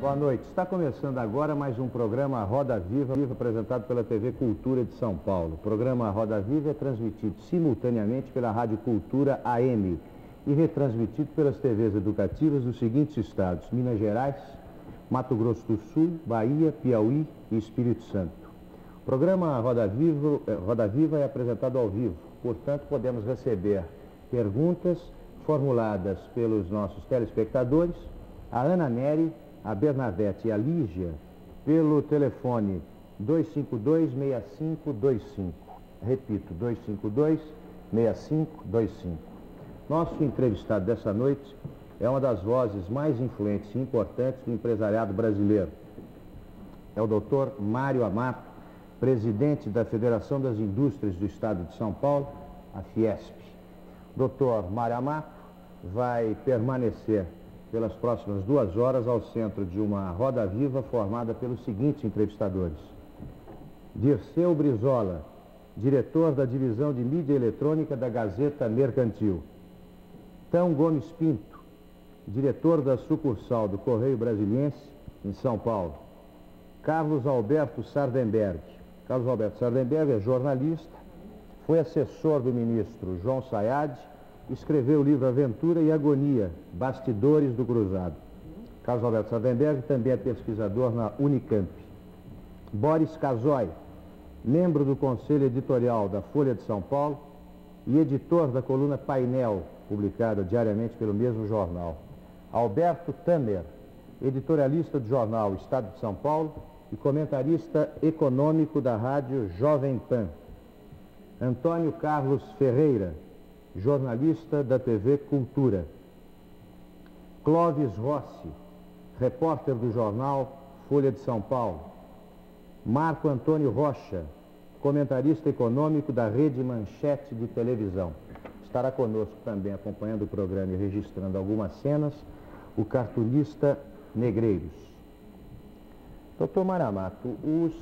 Boa noite. Está começando agora mais um programa Roda Viva, apresentado pela TV Cultura de São Paulo. O programa Roda Viva é transmitido simultaneamente pela Rádio Cultura AM e retransmitido pelas TVs educativas dos seguintes estados: Minas Gerais, Mato Grosso do Sul, Bahia, Piauí e Espírito Santo. O programa Roda Viva é apresentado ao vivo, portanto podemos receber perguntas formuladas pelos nossos telespectadores, a Ana Nery, a Bernadette e a Lígia, pelo telefone 252-6525. Repito, 252-6525. Nosso entrevistado dessa noite é uma das vozes mais influentes e importantes do empresariado brasileiro. É o Dr. Mário Amato, presidente da Federação das Indústrias do Estado de São Paulo, a Fiesp. Dr. Mário Amato vai permanecer pelas próximas 2 horas ao centro de uma roda viva formada pelos seguintes entrevistadores: Dirceu Brizola, diretor da divisão de mídia eletrônica da Gazeta Mercantil; Tão Gomes Pinto, diretor da sucursal do Correio Brasiliense em São Paulo; Carlos Alberto Sardenberg. Carlos Alberto Sardenberg é jornalista, foi assessor do ministro João Sayad, escreveu o livro Aventura e Agonia, Bastidores do Cruzado. Carlos Alberto Sardenberg também é pesquisador na Unicamp. Boris Casoy, membro do Conselho Editorial da Folha de São Paulo e editor da coluna Painel, publicada diariamente pelo mesmo jornal. Alberto Tamer, editorialista do jornal Estado de São Paulo e comentarista econômico da rádio Jovem Pan. Antônio Carlos Ferreira, jornalista da TV Cultura. Clóvis Rossi, repórter do jornal Folha de São Paulo. Marco Antônio Rocha, comentarista econômico da Rede Manchete de televisão. Estará conosco também, acompanhando o programa e registrando algumas cenas, o cartunista Negreiros. Doutor Mário Amato, os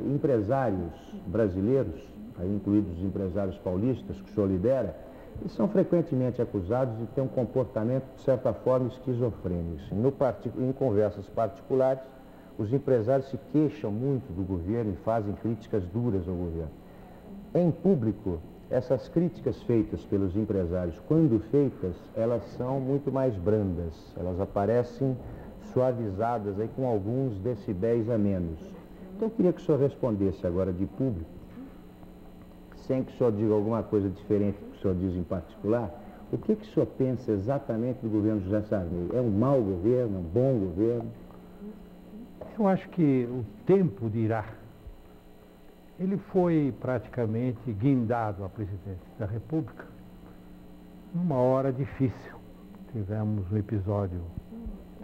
empresários brasileiros, aí incluídos os empresários paulistas que o senhor lidera, eles são frequentemente acusados de ter um comportamento, de certa forma, esquizofrênico. Em conversas particulares, os empresários se queixam muito do governo e fazem críticas duras ao governo. Em público, essas críticas feitas pelos empresários, quando feitas, elas são muito mais brandas, elas aparecem suavizadas aí com alguns decibéis a menos. Então eu queria que o senhor respondesse agora de público, sem que o senhor diga alguma coisa diferente do que o senhor diz em particular, o que o senhor pensa exatamente do governo José Sarney? É um mau governo, um bom governo? Eu acho que o tempo dirá. Ele foi praticamente guindado a presidente da República numa hora difícil. Tivemos um episódio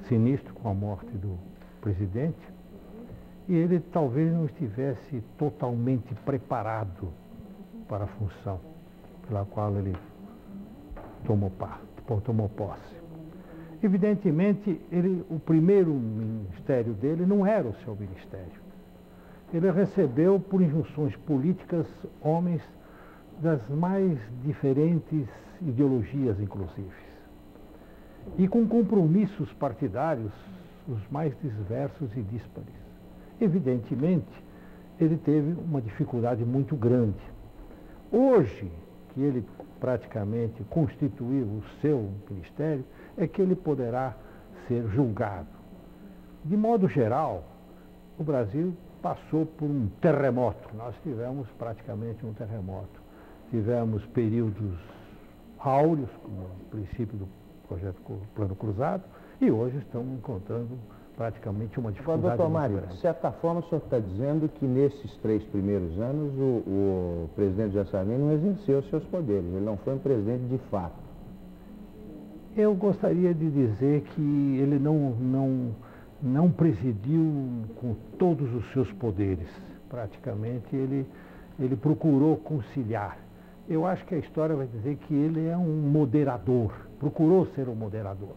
sinistro com a morte do presidente e ele talvez não estivesse totalmente preparado para a função pela qual ele tomou posse. Evidentemente, o primeiro ministério dele não era o seu ministério. Ele recebeu, por injunções políticas, homens das mais diferentes ideologias, inclusive, e com compromissos partidários os mais diversos e díspares. Evidentemente, ele teve uma dificuldade muito grande. Hoje, que ele praticamente constituiu o seu ministério, é que ele poderá ser julgado. De modo geral, o Brasil passou por um terremoto. Nós tivemos praticamente um terremoto. Tivemos períodos áureos, como o princípio do projeto Plano Cruzado, e hoje estamos encontrando praticamente uma dificuldade. Doutor Mário, de certa forma o senhor está dizendo que nesses 3 primeiros anos o presidente José Sarney não exerceu seus poderes, ele não foi um presidente de fato. Eu gostaria de dizer que ele não presidiu com todos os seus poderes. Praticamente ele procurou conciliar. Eu acho que a história vai dizer que ele é um moderador, procurou ser um moderador.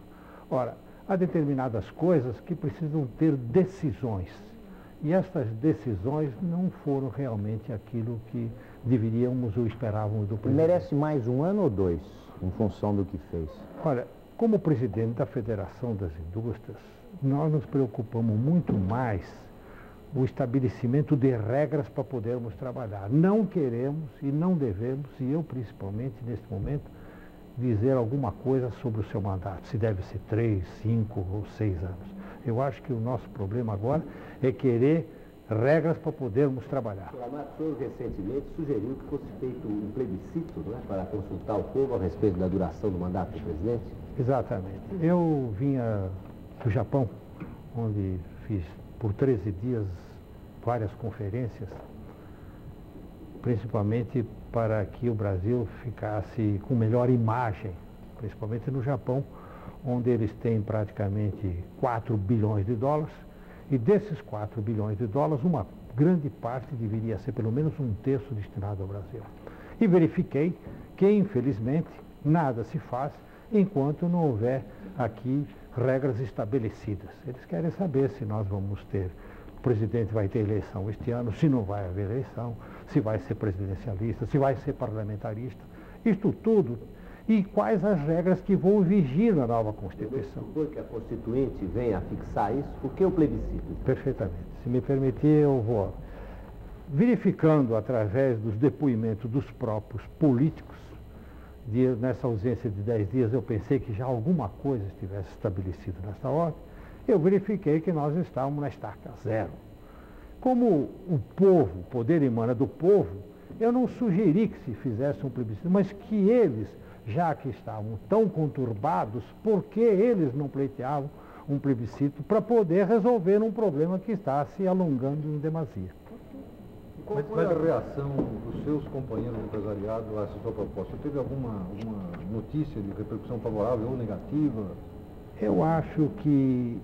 Ora, há determinadas coisas que precisam ter decisões. E estas decisões não foram realmente aquilo que deveríamos ou esperávamos do presidente. Merece mais 1 ano ou 2, em função do que fez? Olha, como presidente da Federação das Indústrias, nós nos preocupamos muito mais o estabelecimento de regras para podermos trabalhar. Não queremos e não devemos, e eu principalmente neste momento, dizer alguma coisa sobre o seu mandato, se deve ser 3, 5 ou 6 anos. Eu acho que o nosso problema agora é querer regras para podermos trabalhar. Senhor Amar, o senhor recentemente sugeriu que fosse feito um plebiscito, não é, para consultar o povo a respeito da duração do mandato do presidente? Exatamente. Eu vinha do Japão, onde fiz por 13 dias várias conferências, principalmente para que o Brasil ficasse com melhor imagem, principalmente no Japão, onde eles têm praticamente 4 bilhões de dólares, e desses 4 bilhões de dólares, uma grande parte deveria ser pelo menos um terço destinado ao Brasil. E verifiquei que, infelizmente, nada se faz enquanto não houver aqui regras estabelecidas. Eles querem saber se nós vamos ter, o presidente vai ter eleição este ano, se não vai haver eleição, se vai ser presidencialista, se vai ser parlamentarista, isto tudo, e quais as regras que vão vigir na nova Constituição. Supor que a Constituinte venha a fixar isso, por que o plebiscito? Perfeitamente. Se me permitir, eu vou verificando através dos depoimentos dos próprios políticos. Nessa ausência de 10 dias, eu pensei que já alguma coisa estivesse estabelecida nessa ordem. Eu verifiquei que nós estávamos na estaca zero. Como o povo, o poder emana do povo, eu não sugeri que se fizesse um plebiscito, mas que eles, já que estavam tão conturbados, por que eles não pleiteavam um plebiscito para poder resolver um problema que está se alongando em demasia? Qual foi a reação dos seus companheiros do empresariado a essa sua proposta? Teve alguma notícia de repercussão favorável ou negativa? Eu acho que,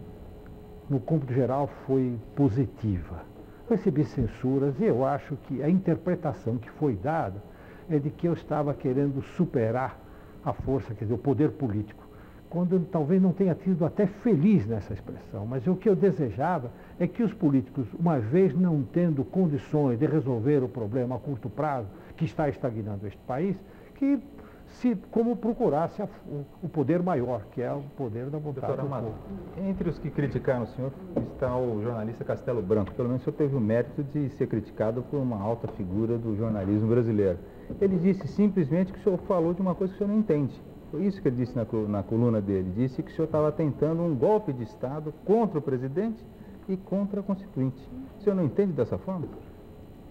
no cômputo geral, foi positiva. Recebi censuras e eu acho que a interpretação que foi dada é de que eu estava querendo superar a força, quer dizer, o poder político, quando eu talvez não tenha sido até feliz nessa expressão, mas o que eu desejava é que os políticos, uma vez não tendo condições de resolver o problema a curto prazo, que está estagnando este país, que como procurasse o poder maior, que é o poder da vontade do povo. Entre os que criticaram o senhor está o jornalista Castelo Branco. Pelo menos o senhor teve o mérito de ser criticado por uma alta figura do jornalismo brasileiro. Ele disse simplesmente que o senhor falou de uma coisa que o senhor não entende. Foi isso que ele disse na coluna dele. Disse que o senhor estava tentando um golpe de Estado contra o presidente e contra a Constituinte. O senhor não entende dessa forma?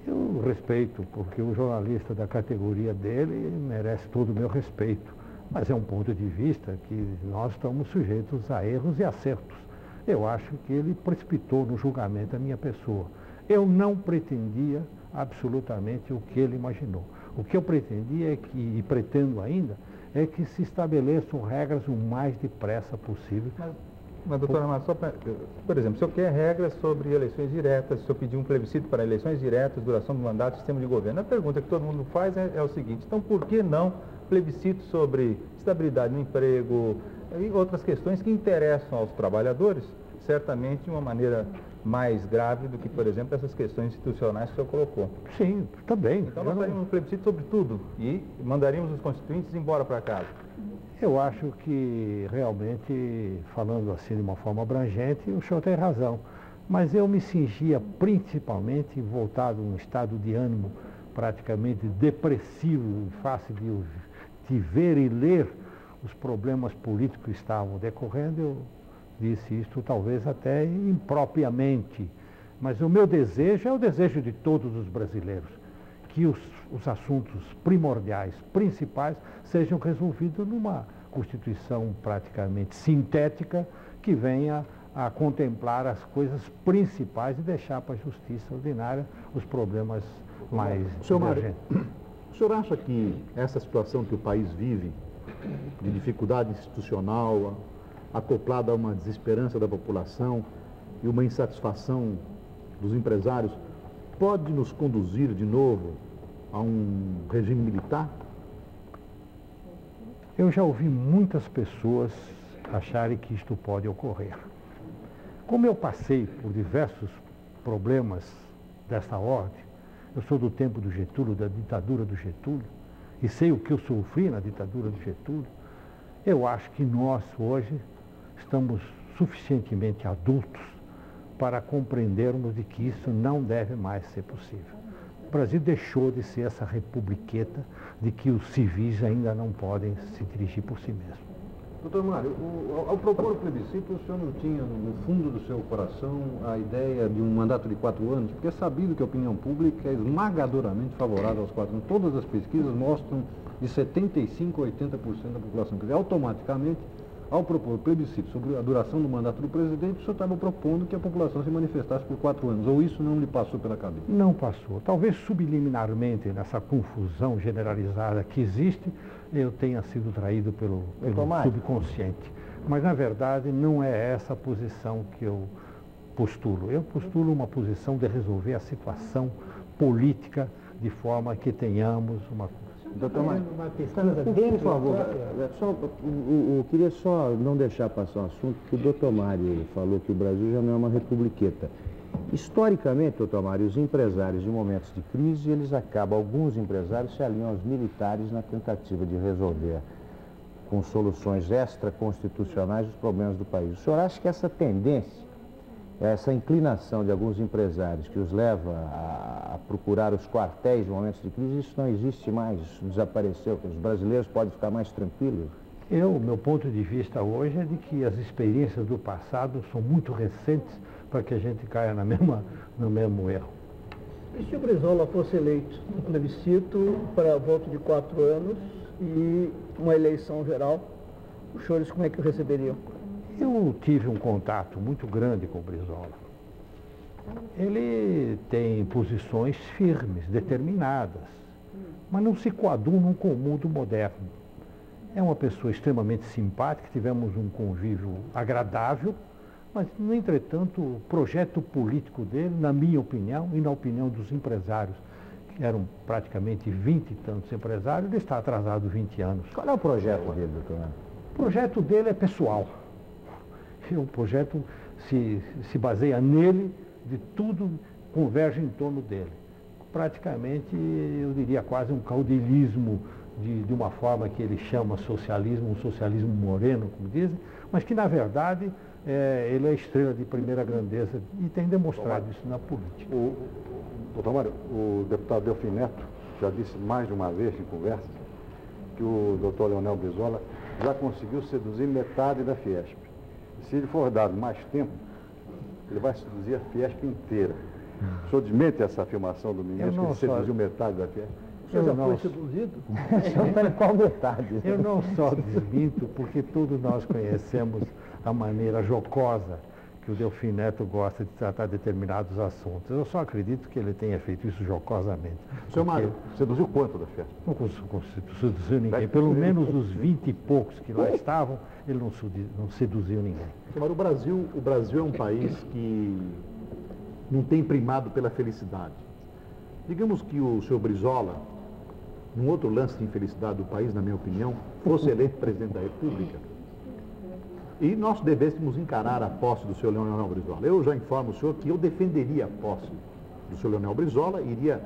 Eu respeito, porque o jornalista da categoria dele merece todo o meu respeito. Mas é um ponto de vista que nós estamos sujeitos a erros e acertos. Eu acho que ele precipitou no julgamento a minha pessoa. Eu não pretendia absolutamente o que ele imaginou. O que eu pretendia e pretendo ainda, é que se estabeleçam regras o mais depressa possível. Mas doutora Amar, por exemplo, o senhor quer regras sobre eleições diretas, o senhor pediu um plebiscito para eleições diretas, duração do mandato, sistema de governo. A pergunta que todo mundo faz é o seguinte: então por que não plebiscito sobre estabilidade no emprego e outras questões que interessam aos trabalhadores, certamente de uma maneira mais grave do que, por exemplo, essas questões institucionais que o senhor colocou? Sim, também. Então nós faríamos um plebiscito sobre tudo e mandaríamos os constituintes embora para casa. Eu acho que realmente, falando assim de uma forma abrangente, o senhor tem razão. Mas eu me cingia principalmente voltado a um estado de ânimo praticamente depressivo, em face de ver e ler os problemas políticos que estavam decorrendo. Eu disse isto talvez até impropriamente. Mas o meu desejo é o desejo de todos os brasileiros, que os assuntos primordiais, principais, sejam resolvidos numa Constituição praticamente sintética que venha a contemplar as coisas principais e deixar para a justiça ordinária os problemas mais urgentes. O senhor acha que essa situação que o país vive, de dificuldade institucional, acoplada a uma desesperança da população e uma insatisfação dos empresários, pode nos conduzir de novo a um regime militar? Eu já ouvi muitas pessoas acharem que isto pode ocorrer. Como eu passei por diversos problemas dessa ordem, eu sou do tempo do Getúlio, da ditadura do Getúlio, e sei o que eu sofri na ditadura do Getúlio, eu acho que nós hoje estamos suficientemente adultos para compreendermos de que isso não deve mais ser possível. O Brasil deixou de ser essa republiqueta de que os civis ainda não podem se dirigir por si mesmos. Doutor Mário, ao propor o plebiscito, o senhor não tinha no fundo do seu coração a ideia de um mandato de 4 anos? Porque é sabido que a opinião pública é esmagadoramente favorável aos 4 anos. Todas as pesquisas mostram de 75% a 80% da população. Quer dizer, automaticamente, ao propor o plebiscito sobre a duração do mandato do presidente, o senhor estava propondo que a população se manifestasse por 4 anos. Ou isso não lhe passou pela cabeça? Não passou. Talvez subliminarmente, nessa confusão generalizada que existe, eu tenha sido traído pelo subconsciente. Mas, na verdade, não é essa a posição que eu postulo. Eu postulo uma posição de resolver a situação política de forma que tenhamos uma... Doutor Mário, por favor, eu queria só não deixar passar um assunto, que o doutor Mário falou que o Brasil já não é uma republiqueta. Historicamente, doutor Mário, os empresários em momentos de crise, alguns empresários se alinham aos militares na tentativa de resolver com soluções extraconstitucionais os problemas do país. O senhor acha que essa tendência, essa inclinação de alguns empresários que os leva a procurar os quartéis em momentos de crise, isso não existe mais, isso desapareceu, que os brasileiros podem ficar mais tranquilos? Meu ponto de vista hoje é de que as experiências do passado são muito recentes para que a gente caia no mesmo erro. E se o Brizola fosse eleito no plebiscito para voto de 4 anos e uma eleição geral, os senhores como é que o receberiam? Eu tive um contato muito grande com o Brizola. Ele tem posições firmes, determinadas, mas não se coadunam com o mundo moderno. É uma pessoa extremamente simpática, tivemos um convívio agradável, mas, no entretanto, o projeto político dele, na minha opinião e na opinião dos empresários, que eram praticamente 20 e tantos empresários, ele está atrasado 20 anos. Qual é o projeto dele, doutor? O projeto dele é pessoal. O projeto se baseia nele, de tudo converge em torno dele. Praticamente, eu diria quase um caudilismo de uma forma que ele chama socialismo, um socialismo moreno, como dizem, mas que, na verdade, ele é estrela de primeira grandeza e tem demonstrado isso na política. Doutor Mário, o deputado Delfim Neto já disse mais de uma vez em conversas que o doutor Leonel Brizola já conseguiu seduzir metade da Fiesp. Se ele for dado mais tempo, ele vai seduzir a Fiesp inteira. O senhor desmente essa afirmação do ministro, que ele seduziu metade da Fiesp? O senhor já foi seduzido? O senhor está em qual metade? Eu não só desminto, porque todos nós conhecemos a maneira jocosa que o Delfim Neto gosta de tratar determinados assuntos. Eu só acredito que ele tenha feito isso jocosamente. Senhor Mário, seduziu quanto da Fiesp? Não seduziu ninguém. Pelo menos os 20 e poucos que lá estavam, ele não seduziu ninguém. Senhor Mário, o Brasil é um país que não tem primado pela felicidade. Digamos que o senhor Brizola, num outro lance de infelicidade do país, na minha opinião, fosse eleito presidente da República, e nós devêssemos encarar a posse do senhor Leonel Brizola. Eu já informo o senhor que eu defenderia a posse do senhor Leonel Brizola, iria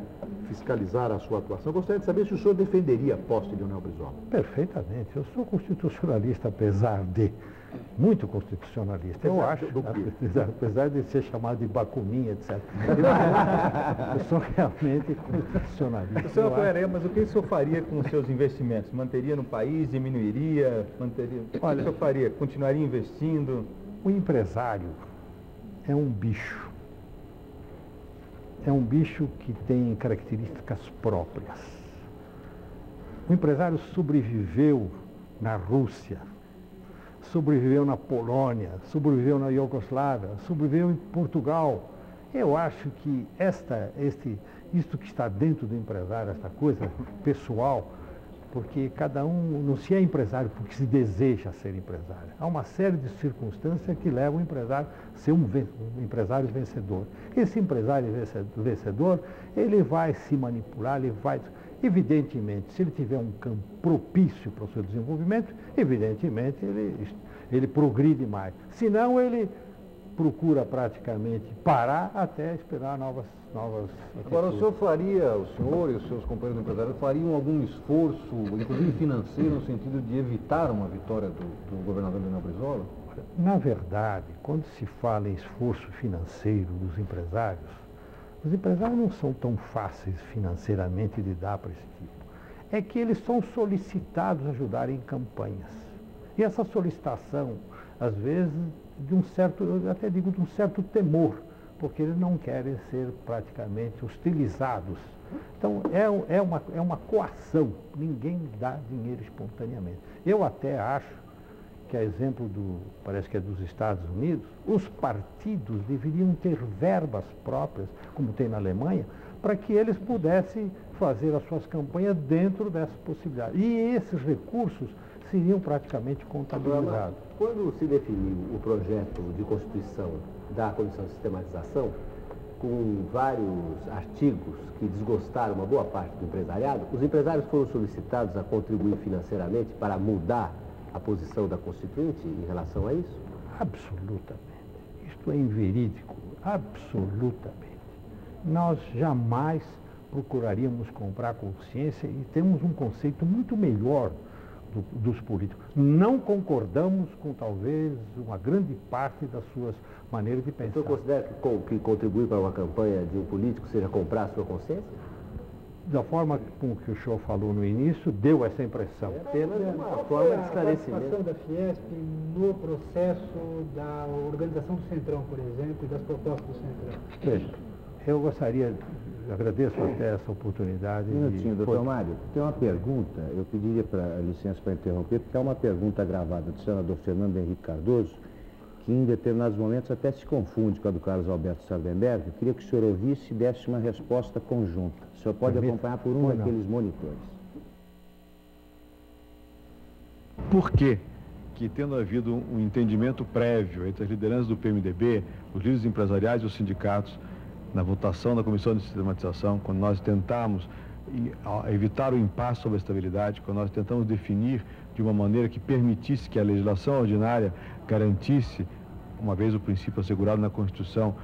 fiscalizar a sua atuação. Eu gostaria de saber se o senhor defenderia a posse de Leonel Brizola. Perfeitamente. Eu sou constitucionalista, apesar de... Muito constitucionalista, eu acho, apesar de ser chamado de bacuninha, etc. Eu sou realmente constitucionalista. O senhor apoiaria, mas o que o senhor faria com os seus investimentos? Manteria no país, diminuiria, manteria? O que o senhor faria? Continuaria investindo? O empresário é um bicho. É um bicho que tem características próprias. O empresário sobreviveu na Rússia, sobreviveu na Polônia, sobreviveu na Iugoslávia, sobreviveu em Portugal. Eu acho que isto que está dentro do empresário, esta coisa pessoal, porque cada um não se é empresário porque se deseja ser empresário. Há uma série de circunstâncias que levam o empresário a ser um empresário vencedor. Esse empresário vencedor, ele vai se manipular, evidentemente, se ele tiver um campo propício para o seu desenvolvimento, evidentemente ele progride mais. Senão, ele procura praticamente parar até esperar novas Agora, o senhor e os seus companheiros empresários fariam algum esforço, inclusive financeiro, no sentido de evitar uma vitória do governador Leonel Brizola? Na verdade, quando se fala em esforço financeiro dos empresários, os empresários não são tão fáceis financeiramente de dar para esse tipo. É que eles são solicitados a ajudar em campanhas. E essa solicitação, às vezes, de um certo, eu até digo de um certo temor, porque eles não querem ser praticamente hostilizados. Então, é uma coação, ninguém dá dinheiro espontaneamente. Eu até acho que, a exemplo parece que é dos Estados Unidos, os partidos deveriam ter verbas próprias, como tem na Alemanha, para que eles pudessem fazer as suas campanhas dentro dessa possibilidade. E esses recursos seriam praticamente contabilizados. Quando se definiu o projeto de Constituição da Comissão de Sistematização, com vários artigos que desgostaram uma boa parte do empresariado, os empresários foram solicitados a contribuir financeiramente para mudar a posição da Constituinte em relação a isso? Absolutamente. Isto é inverídico, absolutamente. Nós jamais procuraríamos comprar consciência e temos um conceito muito melhor dos políticos. Não concordamos com, talvez, uma grande parte das suas maneiras de pensar. O senhor considera que contribuir para uma campanha de um político seja comprar a sua consciência? Da forma com que o senhor falou no início, deu essa impressão. É apenas uma forma de esclarecimento. A participação da Fiesp no processo da organização do Centrão, por exemplo, e das propostas do Centrão. Veja, eu gostaria, agradeço até essa oportunidade. Um minutinho, doutor Mário, tem uma pergunta, eu pediria licença para interromper, porque é uma pergunta gravada do senador Fernando Henrique Cardoso, que em determinados momentos até se confunde com a do Carlos Alberto Sardenberg. Eu queria que o senhor ouvisse e desse uma resposta conjunta. O senhor pode acompanhar por um daqueles monitores. Por quê? Que tendo havido um entendimento prévio entre as lideranças do PMDB, os líderes empresariais e os sindicatos, na votação da Comissão de Sistematização, quando nós tentamos evitar o impasse sobre a estabilidade, quando nós tentamos definir de uma maneira que permitisse que a legislação ordinária garantisse, uma vez o princípio assegurado na Constituição,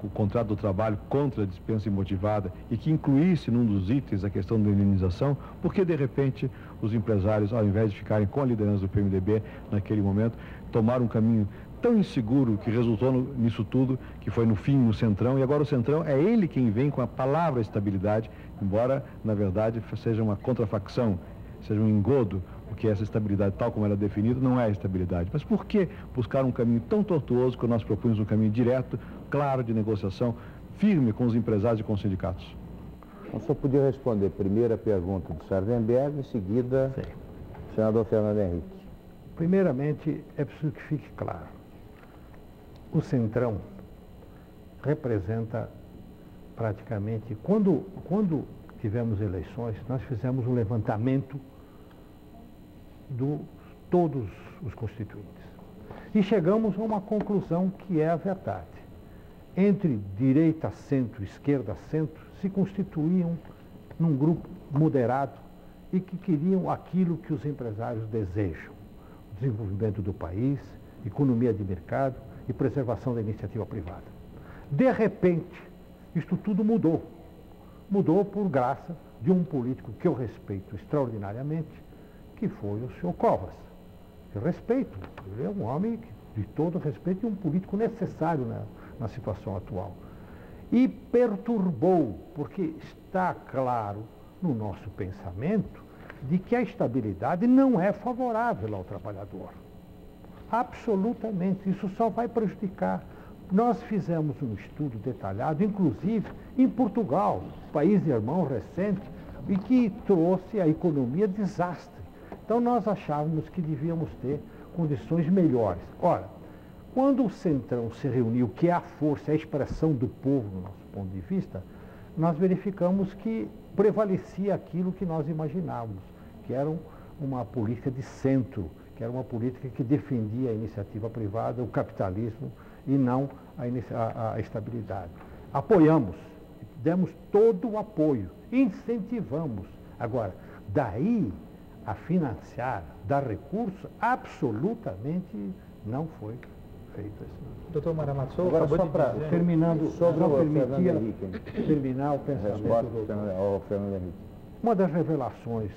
o contrato do trabalho contra a dispensa imotivada e que incluísse num dos itens a questão da indenização, porque de repente os empresários, ao invés de ficarem com a liderança do PMDB naquele momento, tomaram um caminho tão inseguro que resultou nisso tudo, que foi no fim no Centrão, e agora o Centrão é ele quem vem com a palavra estabilidade, embora na verdade seja uma contrafacção, seja um engodo, porque essa estabilidade, tal como ela é definida, não é estabilidade. Mas por que buscar um caminho tão tortuoso que nós propomos um caminho direto, claro, de negociação, firme com os empresários e com os sindicatos? Eu só podia responder primeiro a pergunta do Sardenberg, em seguida, o senador Fernando Henrique. Primeiramente, é preciso que fique claro. O Centrão representa praticamente, quando tivemos eleições, nós fizemos um levantamento de todos os constituintes. E chegamos a uma conclusão que é a verdade. Entre direita, centro, esquerda, centro, se constituíam num grupo moderado e que queriam aquilo que os empresários desejam. O desenvolvimento do país, economia de mercado e preservação da iniciativa privada. De repente, isto tudo mudou. Mudou por graça de um político que eu respeito extraordinariamente, que foi o senhor Covas. Eu respeito, ele é um homem de todo respeito e um político necessário na situação atual. E perturbou, porque está claro no nosso pensamento de que a estabilidade não é favorável ao trabalhador. Absolutamente, isso só vai prejudicar. Nós fizemos um estudo detalhado, inclusive em Portugal, país irmão recente, e que trouxe a economia desastre. Então nós achávamos que devíamos ter condições melhores. Ora, quando o Centrão se reuniu, que é a força, a expressão do povo, do nosso ponto de vista, nós verificamos que prevalecia aquilo que nós imaginávamos, que era uma política de centro, que era uma política que defendia a iniciativa privada, o capitalismo e não a estabilidade. Apoiamos, demos todo o apoio, incentivamos. Agora, daí a financiar, dar recursos, absolutamente não foi feito assim. Doutor Maramatsu, Agora, acabou só de para dizer... terminando, só permitia Henrique, terminar o pensamento resposta ao Fernando Henrique. Uma das revelações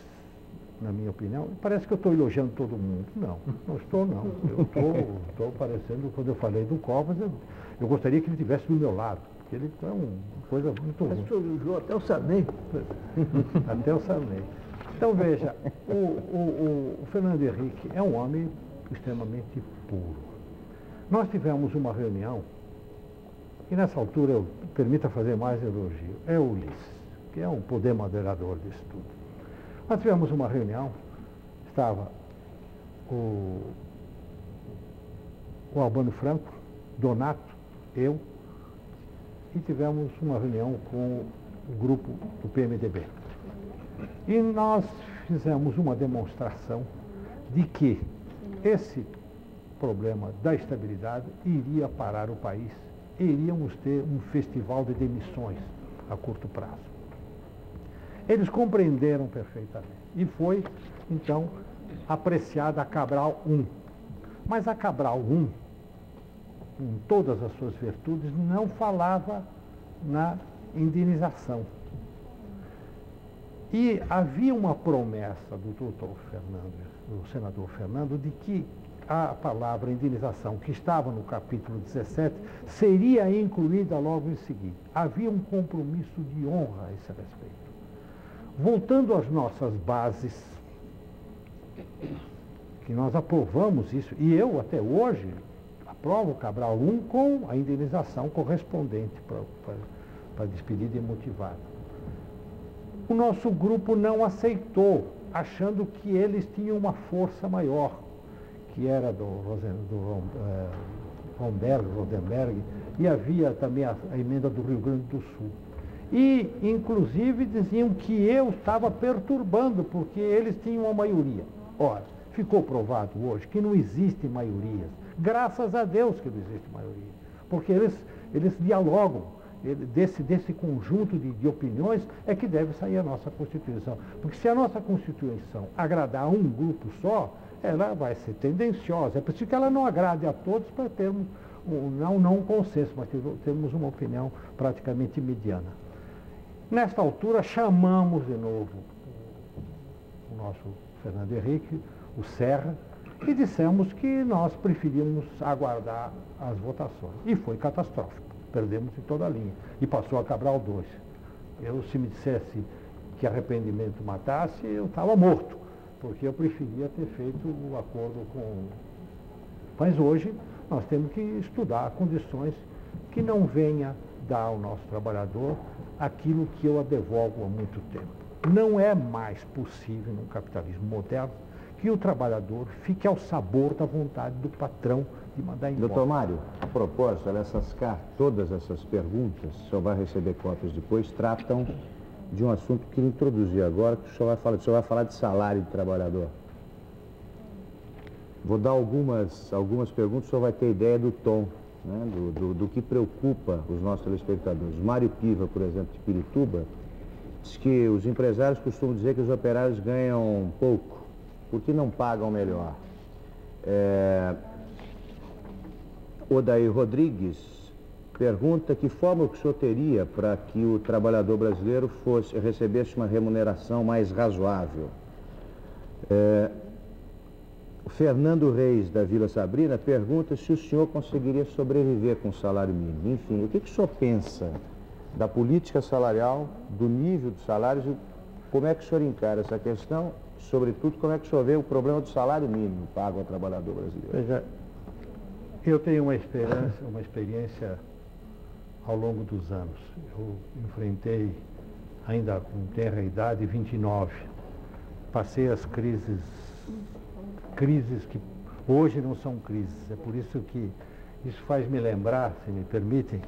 na minha opinião, parece que eu estou elogiando todo mundo. Não estou não. Eu estou parecendo, quando eu falei do Covas, eu gostaria que ele estivesse do meu lado, porque ele é uma coisa muito ruim. Mas o senhor elogiou até o Sarney. Até o Sarney. Então veja, o Fernando Henrique é um homem extremamente puro. Nós tivemos uma reunião, e nessa altura eu permita fazer mais elogio, é o Ulisses, que é um poder moderador disso tudo. Nós tivemos uma reunião, estava o Albano Franco, Donato, eu, e tivemos uma reunião com o grupo do PMDB. E nós fizemos uma demonstração de que esse problema da estabilidade iria parar o país. Iríamos ter um festival de demissões a curto prazo. Eles compreenderam perfeitamente. E foi, então, apreciada a Cabral 1. Mas a Cabral 1, em todas as suas virtudes, não falava na indenização. E havia uma promessa do doutor Fernando, do senador Fernando, de que a palavra indenização, que estava no capítulo 17, seria incluída logo em seguida. Havia um compromisso de honra a esse respeito. Voltando às nossas bases, que nós aprovamos isso, e eu até hoje aprovo o Cabral 1 com a indenização correspondente para a despedida imotivada. O nosso grupo não aceitou, achando que eles tinham uma força maior, que era do Rodenberg, e havia também a emenda do Rio Grande do Sul. E, inclusive, diziam que eu estava perturbando, porque eles tinham uma maioria. Ora, ficou provado hoje que não existe maiorias. Graças a Deus que não existe maioria. Porque eles dialogam. Desse conjunto de opiniões é que deve sair a nossa Constituição. Porque se a nossa Constituição agradar a um grupo só, ela vai ser tendenciosa. É preciso que ela não agrade a todos para termos, não um consenso, mas termos uma opinião praticamente mediana. Nesta altura, chamamos de novo o nosso Fernando Henrique, o Serra, e dissemos que nós preferíamos aguardar as votações. E foi catastrófico. Perdemos em toda a linha. E passou a Cabral 2. Se me dissesse que arrependimento matasse, eu estava morto, porque eu preferia ter feito o acordo com... Mas hoje nós temos que estudar condições que não venha dar ao nosso trabalhador aquilo que eu advogo há muito tempo. Não é mais possível no capitalismo moderno que o trabalhador fique ao sabor da vontade do patrão de mandar embora. Doutor Mário, a propósito, todas essas perguntas, o senhor vai receber cópias depois, tratam de um assunto que ele introduziu agora, que o senhor vai falar de salário do trabalhador. Vou dar algumas perguntas, o senhor vai ter ideia do tom, né, do que preocupa os nossos telespectadores. Mário Piva, por exemplo, de Pirituba, diz que os empresários costumam dizer que os operários ganham pouco, porque não pagam melhor. Odair Rodrigues pergunta que forma que o senhor teria para que o trabalhador brasileiro recebesse uma remuneração mais razoável. O Fernando Reis, da Vila Sabrina, pergunta se o senhor conseguiria sobreviver com o salário mínimo. Enfim, o que o senhor pensa da política salarial, do nível dos salários, e como é que o senhor encara essa questão? Sobretudo, como é que o senhor vê o problema do salário mínimo pago ao trabalhador brasileiro? Veja, eu tenho uma experiência ao longo dos anos. Eu enfrentei, ainda com tenra idade, 29. Passei as crises que hoje não são crises. É por isso que isso faz me lembrar, se me permitem,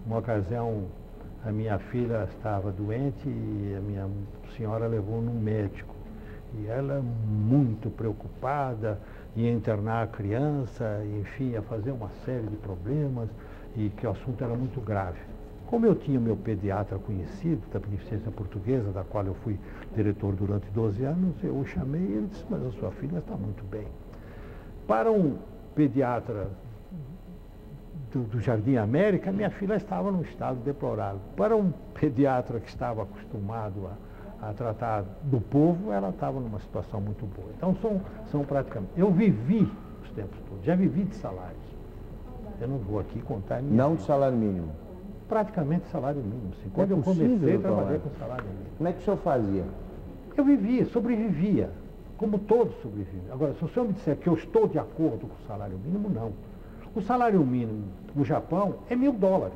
uma ocasião a minha filha estava doente e a minha senhora levou num médico. E ela, muito preocupada, ia internar a criança, enfim, ia fazer uma série de problemas, e que o assunto era muito grave. Como eu tinha meu pediatra conhecido, da Beneficência Portuguesa, da qual eu fui diretor durante 12 anos, eu o chamei e ele disse, mas a sua filha está muito bem. Para um pediatra do Jardim América, minha filha estava num estado deplorável. Para um pediatra que estava acostumado a tratar do povo, ela estava numa situação muito boa. Então são praticamente... Eu vivi os tempos todos, já vivi de salários. Eu não vou aqui contar... Não de salário mínimo. Praticamente salário mínimo. Sim. Quando É eu comecei, possível, trabalhei com salário mínimo. Como é que o senhor fazia? Eu vivia, sobrevivia, como todos sobrevivem. Agora, se o senhor me disser que eu estou de acordo com o salário mínimo, não. O salário mínimo no Japão é $1.000.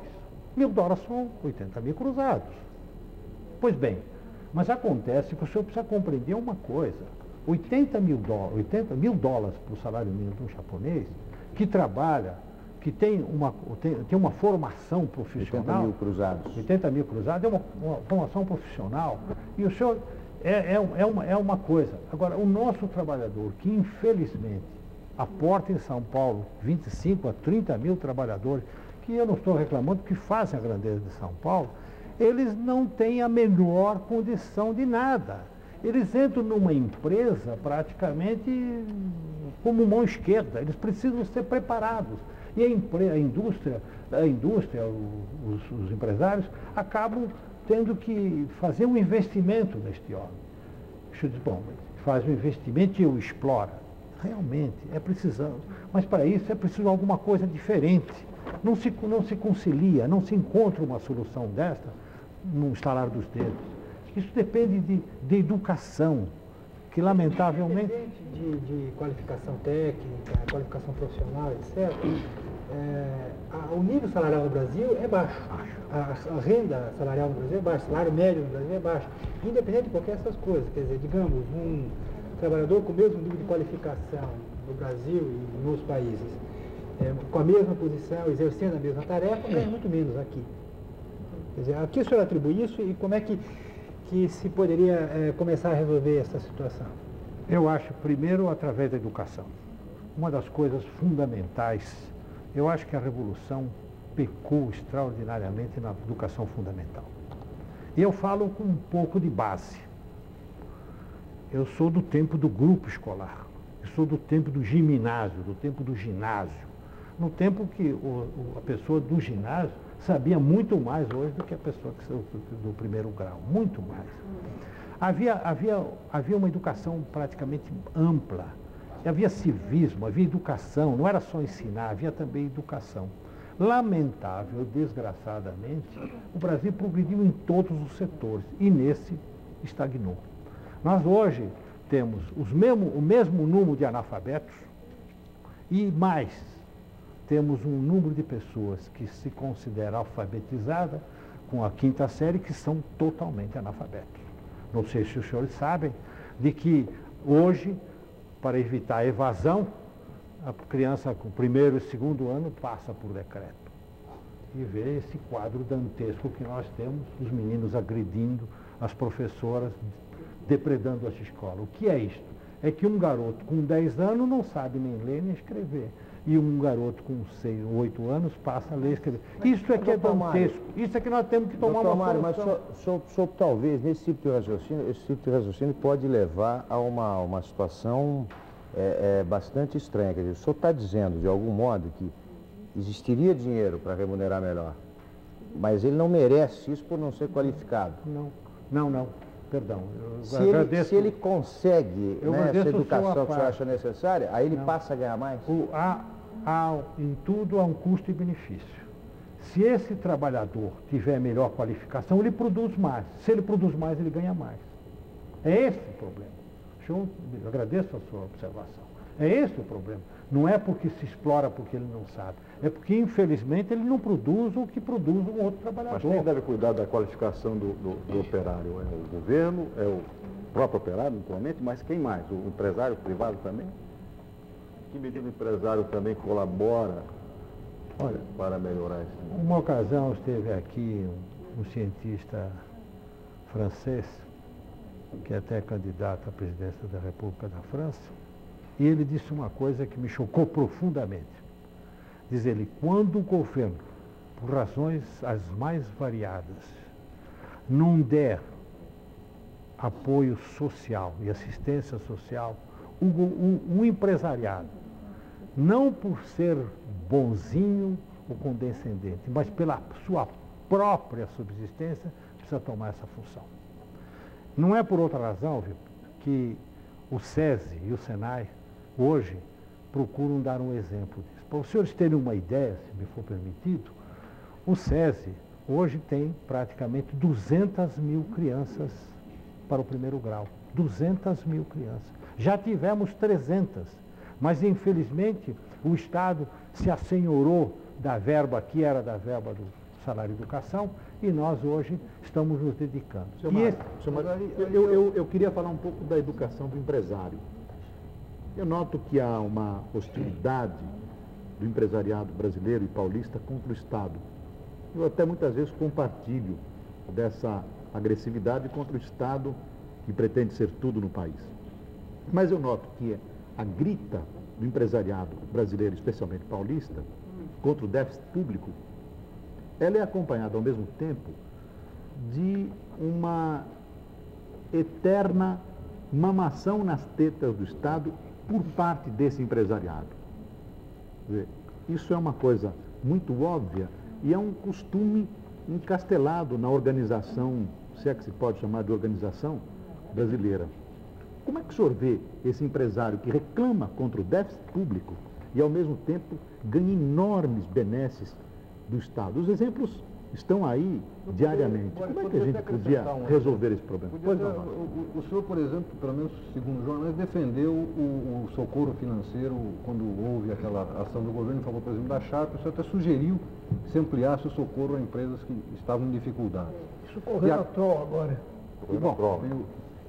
$1.000 são 80 mil cruzados. Pois bem, mas acontece que o senhor precisa compreender uma coisa. $80 mil para o salário mínimo de um japonês que trabalha, que tem uma formação profissional. 80 mil cruzados. 80 mil cruzados é uma formação profissional. E o senhor é uma coisa. Agora, o nosso trabalhador, que infelizmente aporta em São Paulo 25 a 30 mil trabalhadores, que eu não estou reclamando, que fazem a grandeza de São Paulo, eles não têm a menor condição de nada. Eles entram numa empresa praticamente como mão esquerda, eles precisam ser preparados. E a indústria, os empresários, acabam tendo que fazer um investimento neste órgão. Deixa eu dizer, bom, faz um investimento e o explora. Realmente, é preciso, mas para isso é preciso alguma coisa diferente. Não se concilia, não se encontra uma solução desta num estalar dos dedos. Isso depende de educação, que lamentavelmente... Independente de qualificação técnica, qualificação profissional, etc., o nível salarial no Brasil é baixo. A renda salarial no Brasil é baixa, o salário médio no Brasil é baixo. Independente de qualquer dessas coisas. Quer dizer, digamos, um trabalhador com o mesmo nível de qualificação no Brasil e nos países, com a mesma posição, exercendo a mesma tarefa, ganha muito menos aqui. Quer dizer, aqui o senhor atribui isso e como é que se poderia começar a resolver essa situação? Eu acho, primeiro, através da educação. Uma das coisas fundamentais, eu acho que a Revolução pecou extraordinariamente na educação fundamental. E eu falo com um pouco de base. Eu sou do tempo do grupo escolar, eu sou do tempo do ginásio, do tempo do ginásio. No tempo que a pessoa do ginásio sabia muito mais hoje do que a pessoa do primeiro grau, muito mais. Havia uma educação praticamente ampla, havia civismo, havia educação, não era só ensinar, havia também educação. Lamentável, desgraçadamente, o Brasil progrediu em todos os setores e nesse estagnou. Nós hoje temos o mesmo número de analfabetos e mais, temos um número de pessoas que se considera alfabetizada com a 5ª série que são totalmente analfabetos. Não sei se os senhores sabem de que hoje, para evitar a evasão, a criança com o 1º e 2º ano passa por decreto. E vê esse quadro dantesco que nós temos, os meninos agredindo as professoras, depredando a escola. O que é isto? É que um garoto com 10 anos não sabe nem ler nem escrever. E um garoto com 6 ou 8 anos passa a ler e escrever. Isso é que é dantesco. Isso é que nós temos que tomar uma solução. Mas o senhor talvez, nesse tipo de raciocínio, esse tipo de raciocínio pode levar a uma situação bastante estranha. Quer dizer, o senhor está dizendo, de algum modo, que existiria dinheiro para remunerar melhor, mas ele não merece isso por não ser qualificado. Não. Perdão. Se ele consegue essa educação que o senhor acha necessária, aí ele passa a ganhar mais? Em tudo há um custo e benefício. Se esse trabalhador tiver melhor qualificação, ele produz mais. Se ele produz mais, ele ganha mais. É esse o problema. Eu agradeço a sua observação. É esse o problema. Não é porque se explora porque ele não sabe. É porque, infelizmente, ele não produz o que produz um outro trabalhador. Mas quem deve cuidar da qualificação do operário? É o governo, é o próprio operário, naturalmente, mas quem mais? O empresário privado também? Que medida o empresário também colabora para melhorar isso? Uma ocasião esteve aqui um cientista francês, que é até candidato à presidência da República da França, e ele disse uma coisa que me chocou profundamente. Diz ele, quando o governo, por razões as mais variadas, não der apoio social e assistência social, o empresariado, não por ser bonzinho ou condescendente, mas pela sua própria subsistência, precisa tomar essa função. Não é por outra razão, viu, que o SESI e o SENAI hoje procuram dar um exemplo disso. Para os senhores terem uma ideia, se me for permitido, o SESI hoje tem praticamente 200 mil crianças para o primeiro grau. 200 mil crianças. Já tivemos 300, mas infelizmente o Estado se assenhorou da verba que era da verba do salário de educação e nós hoje estamos nos dedicando. Eu queria falar um pouco da educação do empresário. Eu noto que há uma hostilidade do empresariado brasileiro e paulista contra o Estado. Eu até muitas vezes compartilho dessa agressividade contra o Estado que pretende ser tudo no país. Mas eu noto que a grita do empresariado brasileiro, especialmente paulista, contra o déficit público, ela é acompanhada ao mesmo tempo de uma eterna mamação nas tetas do Estado por parte desse empresariado. Isso é uma coisa muito óbvia e é um costume encastelado na organização, se é que se pode chamar de organização brasileira. Como é que o senhor vê esse empresário que reclama contra o déficit público e, ao mesmo tempo, ganha enormes benesses do Estado? Os exemplos estão aí diariamente. Como é que a gente podia resolver esse problema? O senhor, por exemplo, pelo menos segundo jornais, defendeu o socorro financeiro quando houve aquela ação do governo em favor, por exemplo, da Sharp. O senhor até sugeriu que se ampliasse o socorro a empresas que estavam em dificuldade. Isso correu na troll agora.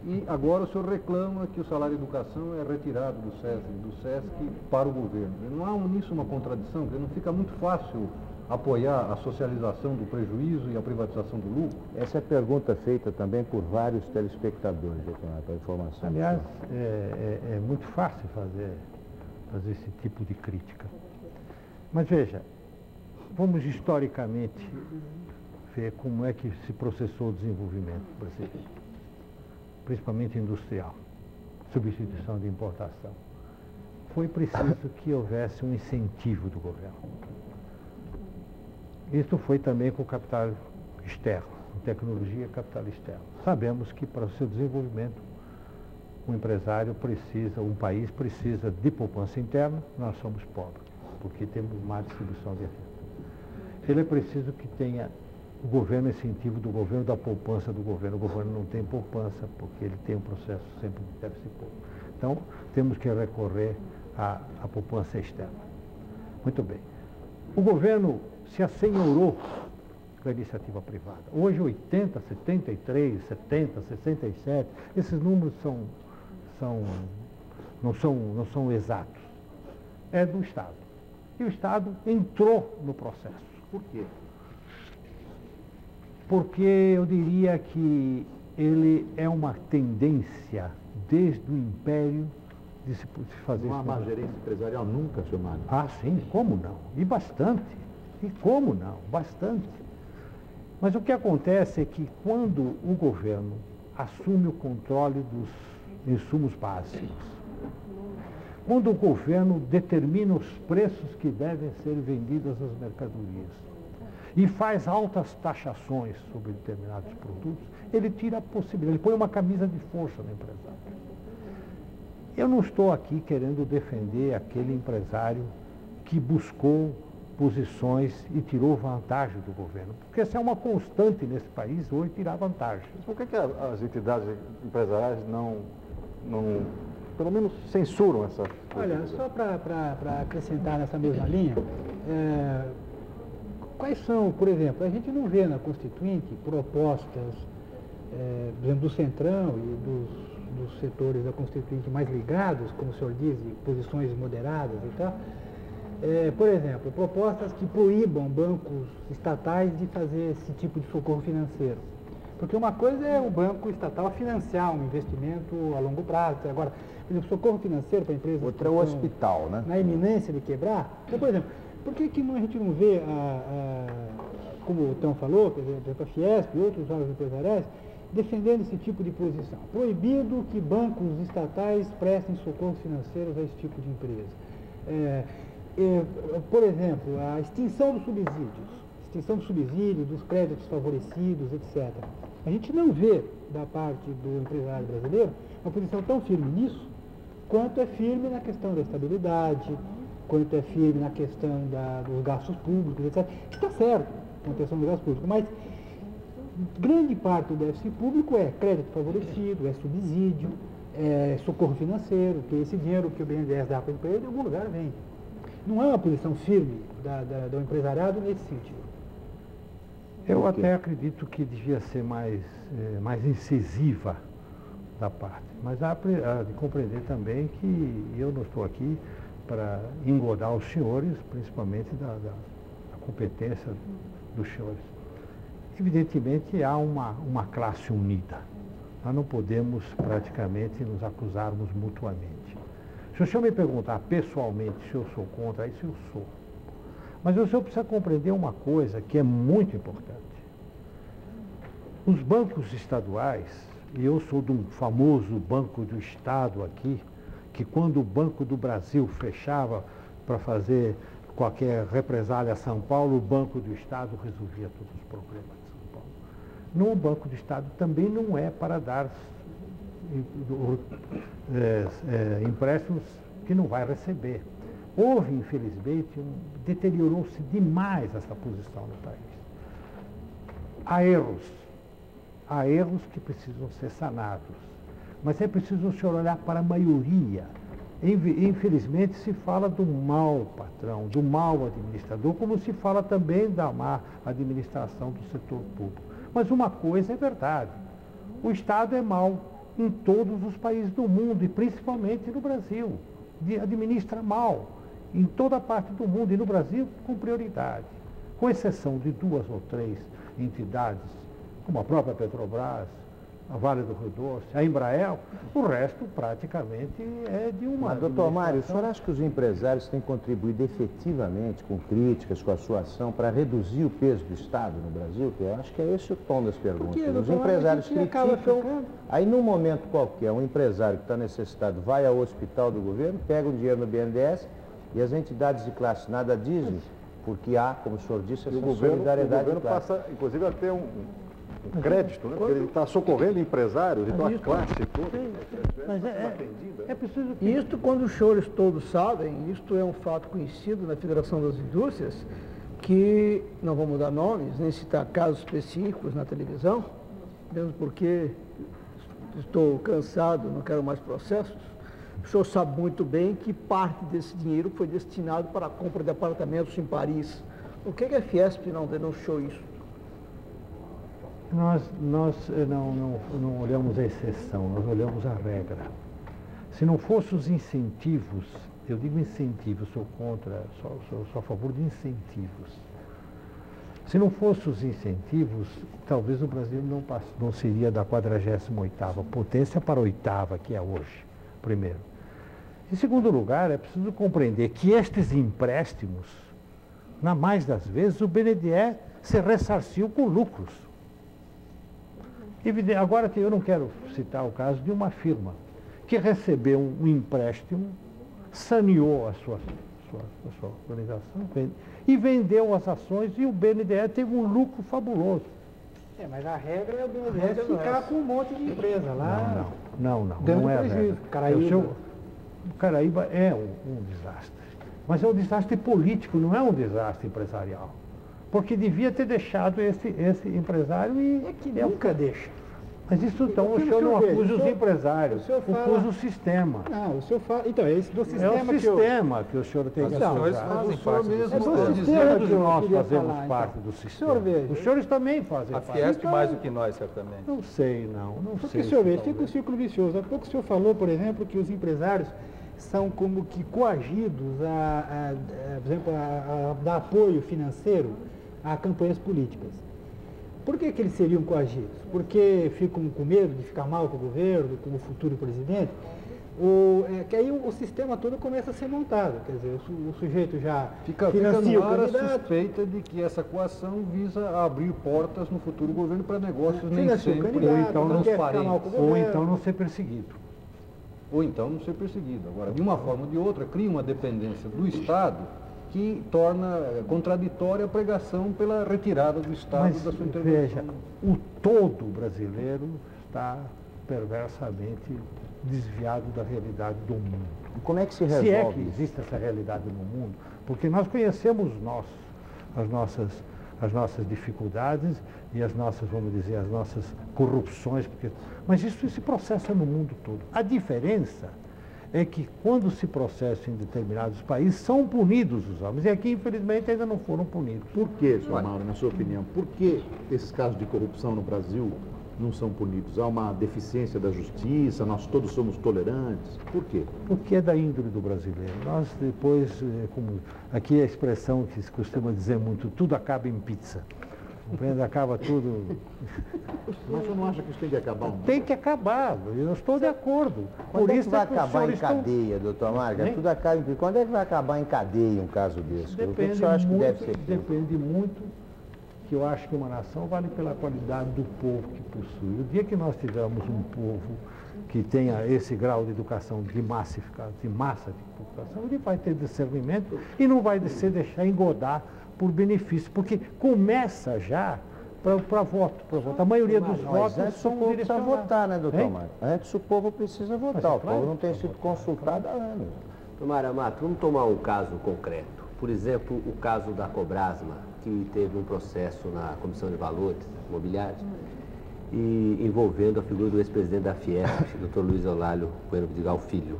E agora o senhor reclama que o salário de educação é retirado do SESC para o governo. Não há nisso uma contradição? Porque não fica muito fácil apoiar a socialização do prejuízo e a privatização do lucro? Essa é pergunta feita também por vários telespectadores, para informação. Aliás, é muito fácil fazer esse tipo de crítica. Mas veja, vamos historicamente ver como é que se processou o desenvolvimento brasileiro, principalmente industrial, substituição de importação. Foi preciso que houvesse um incentivo do governo. Isso foi também com o capital externo, tecnologia e capital externo. Sabemos que para o seu desenvolvimento, um empresário precisa, um país precisa de poupança interna, nós somos pobres, porque temos má distribuição de renda. Ele é preciso que tenha o governo, incentivo do governo, da poupança do governo. O governo não tem poupança, porque ele tem um processo sempre de déficit público. Então, temos que recorrer à poupança externa. Muito bem. O governo se assenhorou da iniciativa privada. Hoje, 80, 73, 70, 67, esses números não são exatos. É do Estado. E o Estado entrou no processo. Por quê? Porque eu diria que ele é uma tendência desde o Império de se fazer isso. Não há má gerência empresarial nunca, senhor Mário? Ah, sim, como não? E bastante. E como não? Bastante. Mas o que acontece é que quando o governo assume o controle dos insumos básicos, quando o governo determina os preços que devem ser vendidos às mercadorias e faz altas taxações sobre determinados produtos, ele tira a possibilidade, ele põe uma camisa de força no empresário. Eu não estou aqui querendo defender aquele empresário que buscou posições e tirou vantagem do governo, porque essa é uma constante nesse país hoje, tirar vantagem. Por que as entidades empresariais não pelo menos censuram essa... Olha, só para acrescentar nessa mesma linha, quais são, por exemplo, a gente não vê na Constituinte propostas, por exemplo, do Centrão e dos setores da Constituinte mais ligados, como o senhor diz, de posições moderadas e tal, por exemplo, propostas que proíbam bancos estatais de fazer esse tipo de socorro financeiro. Porque uma coisa é o banco estatal financiar um investimento a longo prazo. Agora, por exemplo, socorro financeiro para empresas... Outra é o hospital, né? Na iminência de quebrar. Então, por exemplo, por que a gente não vê, como o Tão falou, por exemplo, a Fiesp e outros órgãos empresariais, defendendo esse tipo de posição? Proibido que bancos estatais prestem socorros financeiros a esse tipo de empresa. Por exemplo, a extinção dos subsídios, dos créditos favorecidos, etc. A gente não vê, da parte do empresário brasileiro, uma posição tão firme nisso, quanto é firme na questão da estabilidade, quanto é firme na questão dos gastos públicos, etc. Que está certo, na questão dos gastos públicos, mas grande parte do déficit público é crédito favorecido, é subsídio, é socorro financeiro, que esse dinheiro que o BNDES dá para a empresa, em algum lugar vem. Não é uma posição firme do empresariado nesse sentido. Eu até acredito que devia ser mais incisiva da parte, mas há de compreender também que eu não estou aqui para engodar os senhores, principalmente da competência dos senhores. Evidentemente há uma classe unida. Nós não podemos praticamente nos acusarmos mutuamente. Se o senhor me perguntar pessoalmente se eu sou contra isso, eu sou. Mas o senhor precisa compreender uma coisa que é muito importante. Os bancos estaduais, e eu sou de um famoso Banco do Estado aqui, que quando o Banco do Brasil fechava para fazer qualquer represália a São Paulo, o Banco do Estado resolvia todos os problemas de São Paulo. No Banco do Estado também não é para dar empréstimos que não vai receber. Houve, infelizmente, deteriorou-se demais essa posição no país. Há erros que precisam ser sanados, mas é preciso o senhor olhar para a maioria. Infelizmente se fala do mau patrão, do mau administrador, como se fala também da má administração do setor público. Mas uma coisa é verdade, o Estado é mau em todos os países do mundo, e principalmente no Brasil. Administra mal em toda parte do mundo, e no Brasil com prioridade. Com exceção de 2 ou 3 entidades, como a própria Petrobras, a Vale do Rio Doce, a Embraer, o resto praticamente é de uma... Mas, doutor Mário, o senhor acha que os empresários têm contribuído efetivamente com críticas, com a sua ação, para reduzir o peso do Estado no Brasil? Que eu acho que é esse o tom das perguntas. Os empresários criticam, aí num momento qualquer, um empresário que está necessitado vai ao hospital do governo, pega o dinheiro no BNDES e as entidades de classe nada dizem, porque há, como o senhor disse, essa solidariedade de classe. Passa, inclusive, a ter um crédito, né? Porque ele está socorrendo empresários, então a classe toda. Mas é preciso que... Isto, quando os senhores todos sabem, isto é um fato conhecido na Federação das Indústrias, que não vamos dar nomes, nem citar casos específicos na televisão, mesmo porque estou cansado, não quero mais processos. O senhor sabe muito bem que parte desse dinheiro foi destinado para a compra de apartamentos em Paris. Por que a Fiesp não denunciou isso? Nós não olhamos a exceção, nós olhamos a regra. Se não fossem os incentivos, eu digo incentivos, sou a favor de incentivos. Se não fossem os incentivos, talvez o Brasil não seria da 48ª potência para a 8ª, que é hoje, primeiro. Em segundo lugar, é preciso compreender que estes empréstimos, na mais das vezes, o BNDES se ressarciu com lucros. Agora que eu não quero citar o caso de uma firma que recebeu um empréstimo, saneou a sua organização e vendeu as ações, e o BNDES teve um lucro fabuloso. Mas a regra é o BNDES ficar com um monte de empresa lá. Não é a regra. O Caraíba é um desastre, mas é um desastre político, não é um desastre empresarial. Porque devia ter deixado esse empresário e... É que nunca deixa. Mas isso então o senhor não acusa os empresários, acusa o sistema. Não, o senhor fala... Então, é esse do sistema que o senhor tem que acusar. Mas o senhor mesmo... Todos nós fazemos parte do sistema. Os senhores também fazem parte. A Fiesp mais do que nós, certamente. Não sei, não sei. Porque o senhor vê, fica um círculo vicioso. Há pouco o senhor falou, por exemplo, que os empresários são como que coagidos por exemplo, a dar apoio financeiro a campanhas políticas. Por que eles seriam coagidos? Porque ficam com medo de ficar mal com o governo, com o futuro presidente? Que aí o sistema todo começa a ser montado. Quer dizer, o sujeito já fica no ar a suspeita de que essa coação visa abrir portas no futuro governo para negócios nem sempre transparentes. Ou então não ser perseguido. Ou então não ser perseguido. Agora, de uma forma ou de outra, cria uma dependência do Estado que torna contraditória a pregação pela retirada do Estado Mas, da sua intervenção. veja, o todo brasileiro está perversamente desviado da realidade do mundo. E como é que se resolve Se é que isso? existe essa realidade no mundo, porque nós conhecemos as nossas dificuldades e as nossas, vamos dizer, as nossas corrupções, mas isso se processa no mundo todo. A diferença é que quando se processa em determinados países, são punidos os homens, e aqui, infelizmente, ainda não foram punidos. Por que, senhor Mauro, na sua opinião, por que esses casos de corrupção no Brasil não são punidos? Há uma deficiência da justiça, nós todos somos tolerantes. Por quê? Porque é da índole do brasileiro. Nós depois, como aqui é a expressão que se costuma dizer muito, tudo acaba em pizza. Compreende? Acaba tudo. Mas você não acha que isso tem que acabar? Não? Tem que acabar, eu estou de acordo. Quando é que vai que os acabar em senhores estão- cadeia, doutor Marga? Hein? Tudo acaba em... Quando é que vai acabar em cadeia um caso desse? O que Depende o senhor acha que muito, deve ser feito? depende muito, que eu acho que uma nação vale pela qualidade do povo que possui. O dia que nós tivermos um povo que tenha esse grau de educação de massa de população, ele vai ter discernimento e não vai se deixar engodar por benefício, porque começa já para voto. A maioria dos Mas votos antes o são povo precisa direcionados. votar, né, doutor Hein? Marga? Antes o povo precisa votar. Mas é O claro. povo não tem sido consultado há anos. Tomara, Amato, vamos tomar um caso concreto. Por exemplo, o caso da Cobrasma, que teve um processo na Comissão de Valores Imobiliários, e envolvendo a figura do ex-presidente da Fiesp, Dr. Luiz Eulálio Bueno Vidigal Filho.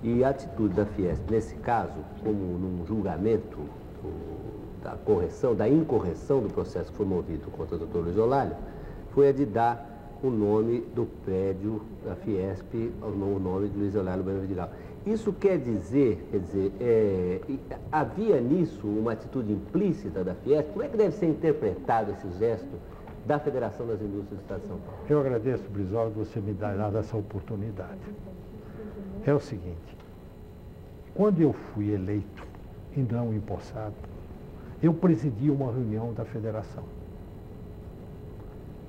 E a atitude da Fiesp, nesse caso, como num julgamento da incorreção do processo que foi movido contra o Dr. Luiz Eulálio, foi a de dar o nome do prédio da Fiesp, o nome de Luiz Eulálio Bueno Vidigal. Isso quer dizer, havia nisso uma atitude implícita da Fiesp? Como é que deve ser interpretado esse gesto da Federação das Indústrias do Estado de São Paulo? Eu agradeço, Brizola, você me dar dado essa oportunidade. É o seguinte, quando eu fui eleito e não empossado, eu presidi uma reunião da federação.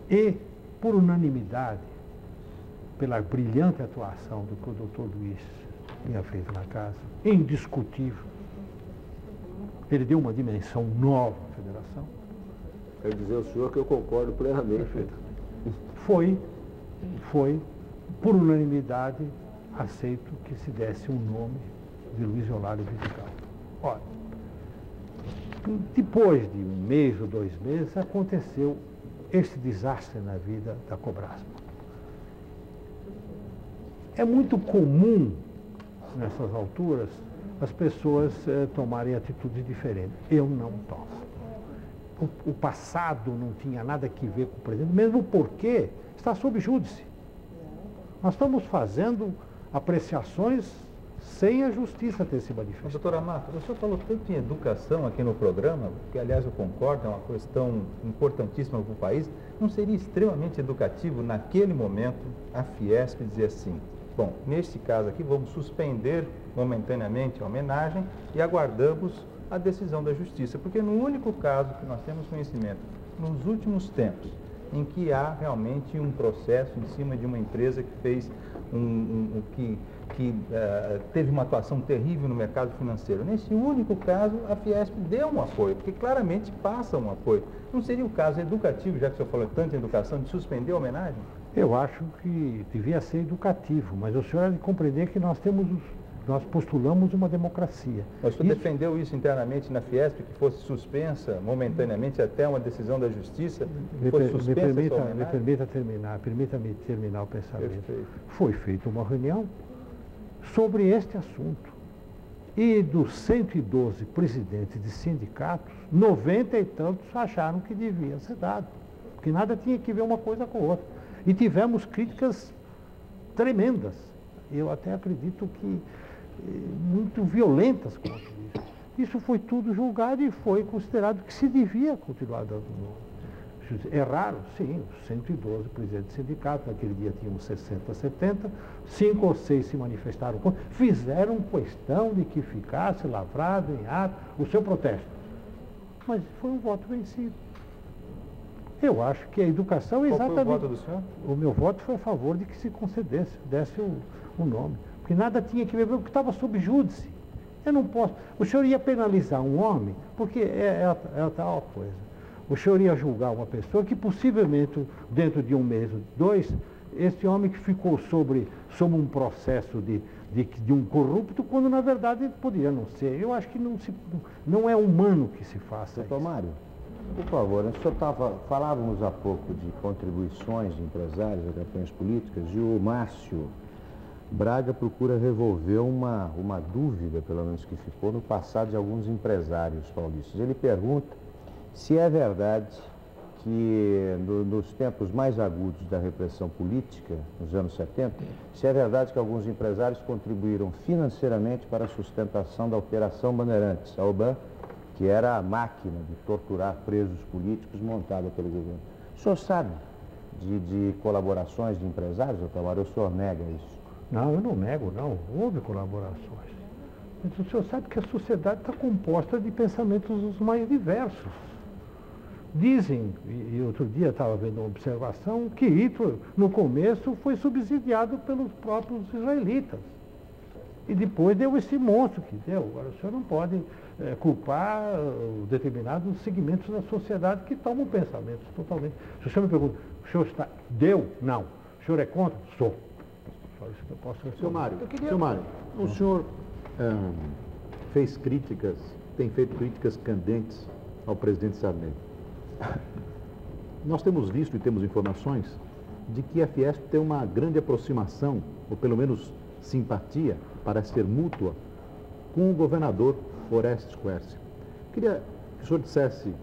E, por unanimidade, pela brilhante atuação do que o doutor Luiz tinha feito na casa, indiscutível, ele deu uma dimensão nova à federação. Quero dizer ao senhor que eu concordo plenamente. Foi, por unanimidade, aceito que se desse um nome de Luiz Eulálio Vidigal. Olha, depois de um mês ou 2 meses, aconteceu este desastre na vida da Cobrasma. É muito comum, nessas alturas, as pessoas tomarem atitudes diferentes. Eu não tomo. O passado não tinha nada a ver com o presente, mesmo porque está sob júdice. Nós estamos fazendo apreciações sem a justiça ter se manifestado. Doutor Amato, o senhor falou tanto em educação aqui no programa, que aliás eu concordo, é uma questão importantíssima para o país. Não seria extremamente educativo, naquele momento, a Fiesp dizer assim, bom, neste caso aqui vamos suspender momentaneamente a homenagem e aguardamos a decisão da justiça, porque no único caso que nós temos conhecimento, nos últimos tempos, em que há realmente um processo em cima de uma empresa que fez teve uma atuação terrível no mercado financeiro. Nesse único caso, a Fiesp deu um apoio, porque claramente passa um apoio. Não seria o caso educativo, já que o senhor falou tanto em educação, de suspender a homenagem? Eu acho que devia ser educativo, mas o senhor há de compreender que nós postulamos uma democracia. Mas o senhor defendeu isso internamente na Fiesp, que fosse suspensa momentaneamente até uma decisão da justiça? Permita-me terminar o pensamento. Perfeito. Foi feita uma reunião sobre este assunto. E dos 112 presidentes de sindicatos, 90 e tantos acharam que devia ser dado. Que nada tinha que ver uma coisa com a outra. E tivemos críticas tremendas. Eu até acredito que muito violentas contra isso. Isso foi tudo julgado e foi considerado que se devia continuar dando nome. Erraram? Sim, os 112 presidentes de sindicatos, naquele dia tinham 60, 70, 5 ou 6 se manifestaram contra, fizeram questão de que ficasse lavrado em ato o seu protesto. Mas foi um voto vencido. Eu acho que a educação é exatamente... Qual foi o voto do senhor? O meu voto foi a favor de que se concedesse, desse o nome. Porque nada tinha que ver com o que estava sob júdice. Eu não posso. O senhor ia penalizar um homem, porque é a tal coisa. O senhor ia julgar uma pessoa que possivelmente, dentro de um mês, 2, esse homem que ficou sobre um processo de um corrupto, quando na verdade poderia não ser. Eu acho que não é humano que se faça Doutor isso. Mário, por favor, o senhor falávamos há pouco de contribuições de empresários a campanhas políticas e o Márcio Braga procura revolver uma dúvida, pelo menos que ficou no passado de alguns empresários paulistas. Ele pergunta se é verdade que nos tempos mais agudos da repressão política, nos anos 70, se é verdade que alguns empresários contribuíram financeiramente para a sustentação da Operação Bandeirantes, a OBAN, que era a máquina de torturar presos políticos montada pelo governo. O senhor sabe de colaborações de empresários, doutor Mário, ou o senhor nega isso? Não, eu não nego, não. Houve colaborações. Mas o senhor sabe que a sociedade está composta de pensamentos os mais diversos. Dizem, e outro dia estava vendo uma observação, que Hitler, no começo, foi subsidiado pelos próprios israelitas. E depois deu esse monstro que deu. Agora, o senhor não pode culpar determinados segmentos da sociedade que tomam pensamentos totalmente. Se o senhor me pergunta, o senhor está... Deu? Não. O senhor é contra? Sou. Só isso que eu posso responder. Senhor Mário, o senhor fez críticas, tem feito críticas candentes ao presidente Sarney. Nós temos visto e temos informações de que a Fiesp tem uma grande aproximação, ou pelo menos simpatia, parece ser mútua, com o governador Orestes Quercia. Queria que o senhor dissesse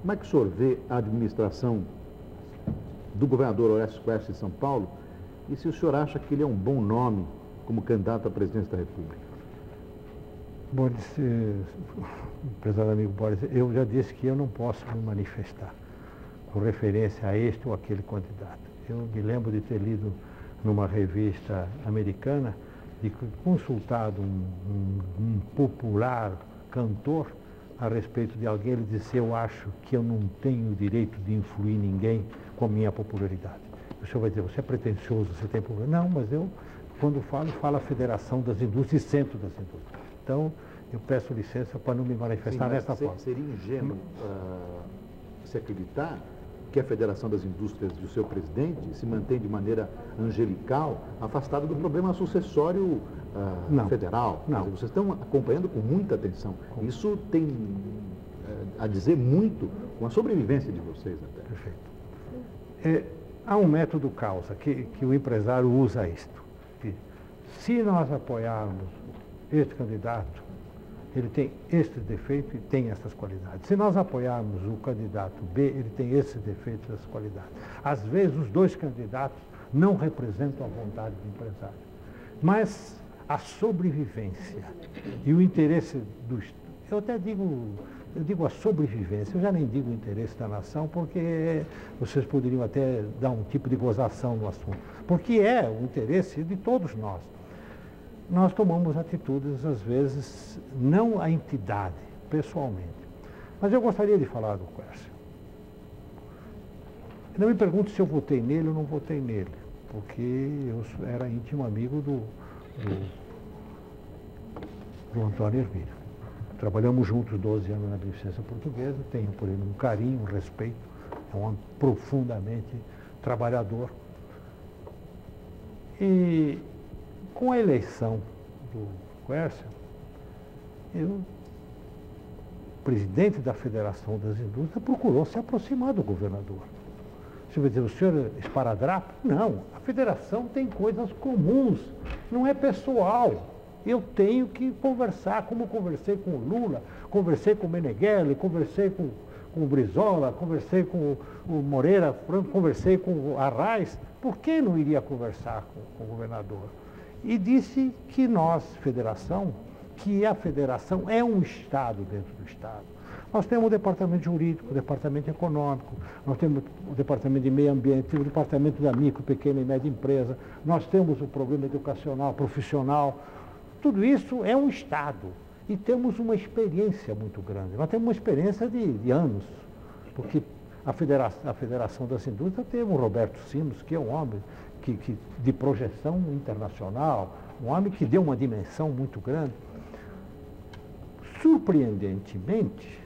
como é que o senhor vê a administração do governador Orestes Quercia em São Paulo e se o senhor acha que ele é um bom nome como candidato à presidência da República. Boris, prezado amigo Boris, eu já disse que eu não posso me manifestar com referência a este ou aquele candidato. Eu me lembro de ter lido numa revista americana, de consultado um popular cantor a respeito de alguém, ele disse, eu acho que eu não tenho o direito de influir ninguém com a minha popularidade. O senhor vai dizer, você é pretensioso, você tem problema. Não, mas eu, quando falo a Federação das Indústrias e Centro das Indústrias. Então, eu peço licença para não me manifestar dessa forma. Seria ingênuo se acreditar que a Federação das Indústrias do seu presidente se mantém de maneira angelical, afastada do problema sucessório federal. Não. Vocês estão acompanhando com muita atenção. Isso tem a dizer muito com a sobrevivência de vocês até. Perfeito. Há um método causa que o empresário usa isto. Que, se nós apoiarmos este candidato, ele tem este defeito e tem essas qualidades. Se nós apoiarmos o candidato B, ele tem esse defeito e essas qualidades. Às vezes, os dois candidatos não representam a vontade do empresário. Mas a sobrevivência e o interesse do... Eu até digo a sobrevivência, eu já nem digo o interesse da nação, porque vocês poderiam até dar um tipo de gozação no assunto. Porque é o interesse de todos nós. Nós tomamos atitudes, às vezes, não a entidade, pessoalmente. Mas eu gostaria de falar do Quercia. Não me pergunte se eu votei nele ou não votei nele, porque eu era íntimo amigo do Antônio Hermílio. Trabalhamos juntos 12 anos na Beneficência Portuguesa, tenho por ele um carinho, um respeito, é um homem profundamente trabalhador. E com a eleição do Quercia, o presidente da Federação das Indústrias procurou se aproximar do governador. Você vai dizer, o senhor é esparadrapo? Não, a federação tem coisas comuns, não é pessoal. Eu tenho que conversar, como conversei com o Lula, conversei com o Meneghelli, conversei com o Brizola, conversei com o Moreira Franco, conversei com o Arraes. Por que não iria conversar com o governador? E disse que nós, federação, que a federação é um Estado dentro do Estado. Nós temos o departamento jurídico, o departamento econômico, nós temos o departamento de meio ambiente, o departamento da micro, pequena e média empresa, nós temos o programa educacional, profissional. Tudo isso é um Estado e temos uma experiência muito grande. Nós temos uma experiência de anos, porque a Federação das Indústrias teve o Roberto Sinos, que é um homem de projeção internacional, um homem que deu uma dimensão muito grande. Surpreendentemente,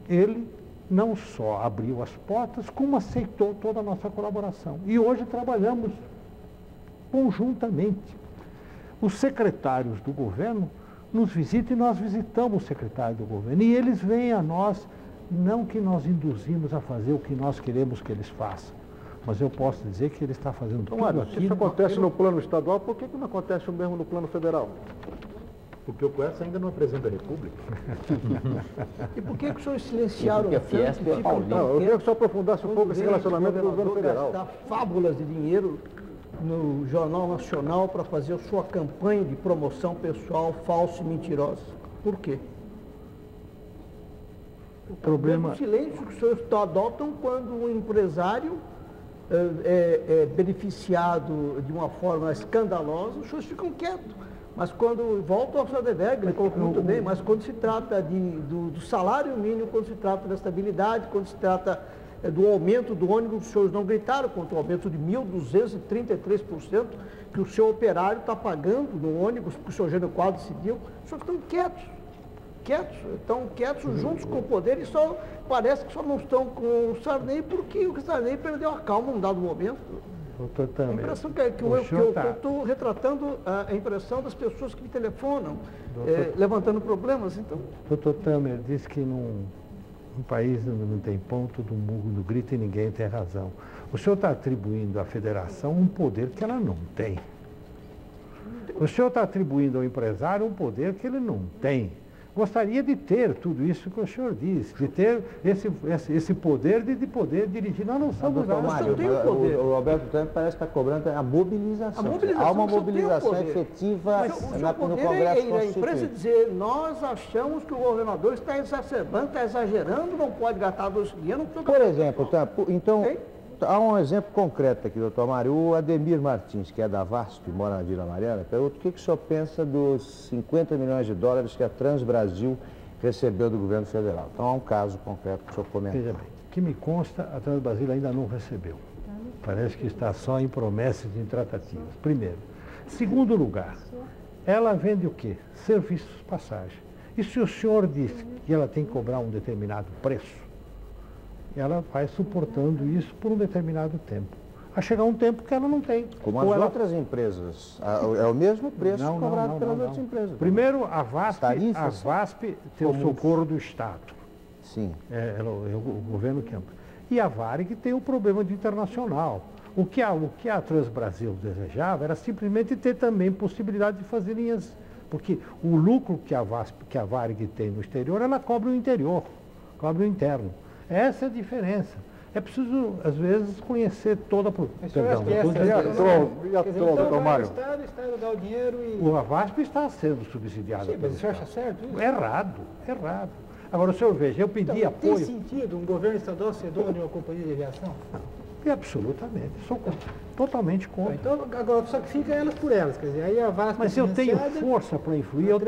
ele não só abriu as portas, como aceitou toda a nossa colaboração. E hoje trabalhamos conjuntamente. Os secretários do governo nos visitam e nós visitamos o secretário do governo. E eles vêm a nós, não que nós induzimos a fazer o que nós queremos que eles façam, mas eu posso dizer que ele está fazendo tudo Mário, se aquilo. isso acontece no plano estadual, por que não acontece o mesmo no plano federal? Porque o Quercia ainda não é presidente da República. E por que o senhor silenciaram Porque a Fiesp é paulista. Não, eu queria que só aprofundasse um pouco esse relacionamento com o governo federal. Gastar fábulas de dinheiro no Jornal Nacional para fazer a sua campanha de promoção pessoal falsa e mentirosa. Por quê? O problema... silêncio que os senhores adotam quando um empresário é beneficiado de uma forma escandalosa, os senhores ficam quietos. Mas quando, volto ao seu dever, ele colocou muito bem, mas quando se trata do salário mínimo, quando se trata da estabilidade, quando se trata do aumento do ônibus, os senhores não gritaram contra o aumento de 1.233% que o seu operário está pagando no ônibus, porque o senhor Jânio Quadros decidiu. Os senhores estão quietos juntos com o poder e só parece que só não estão com o Sarney porque o Sarney perdeu a calma num dado momento. Doutor Tamer, a impressão que eu estou retratando a impressão das pessoas que me telefonam, levantando problemas. Então. Doutor Tamer disse que num país não tem pão, todo mundo grita e ninguém tem razão. O senhor está atribuindo à federação um poder que ela não tem. O senhor está atribuindo ao empresário um poder que ele não tem. Gostaria de ter tudo isso que o senhor disse, de ter esse poder de poder dirigir. Nós não somos o Alberto Tamer parece estar cobrando a mobilização. Há uma mobilização efetiva no Congresso Constituinte. A empresa dizer, nós achamos que o governador está exacerbando, está exagerando, não pode gastar dinheiro. Por exemplo, então, há um exemplo concreto aqui, doutor Mário. O Ademir Martins, que é da VASP, mora na Vila Amarela, pergunta o que o senhor pensa dos 50 milhões de dólares que a Transbrasil recebeu do governo federal. Então, há um caso concreto que o senhor comenta. Veja bem, que me consta, a Transbrasil ainda não recebeu. Parece que está só em promessas e em tratativas, primeiro. Segundo lugar, ela vende o quê? Serviços, passagem. E se o senhor diz que ela tem que cobrar um determinado preço, ela vai suportando isso por um determinado tempo. Vai chegar um tempo que ela não tem. Como as outras empresas. É o mesmo preço cobrado pelas outras empresas. Primeiro, a VASP tem o socorro do Estado. Sim. É o governo que ampla. E a Varig tem o problema de internacional. O que a Transbrasil desejava era simplesmente ter também possibilidade de fazer linhas. Porque o lucro que a Varig tem no exterior, ela cobre o interior, cobre o interno. Essa é a diferença. É preciso, às vezes, conhecer toda a... Perdão, e a troca, doutor Mário? O Estado dá o dinheiro e... A VASP está sendo subsidiada. Sim, mas o senhor acha certo isso? Errado. Agora, o senhor veja, eu pedi apoio... Tem sentido um governo estadual ser dono de uma companhia de aviação? Absolutamente. Sou totalmente contra. Então, agora, só que fica elas por elas. Quer dizer, aí a VASP... Mas eu tenho força para influir, eu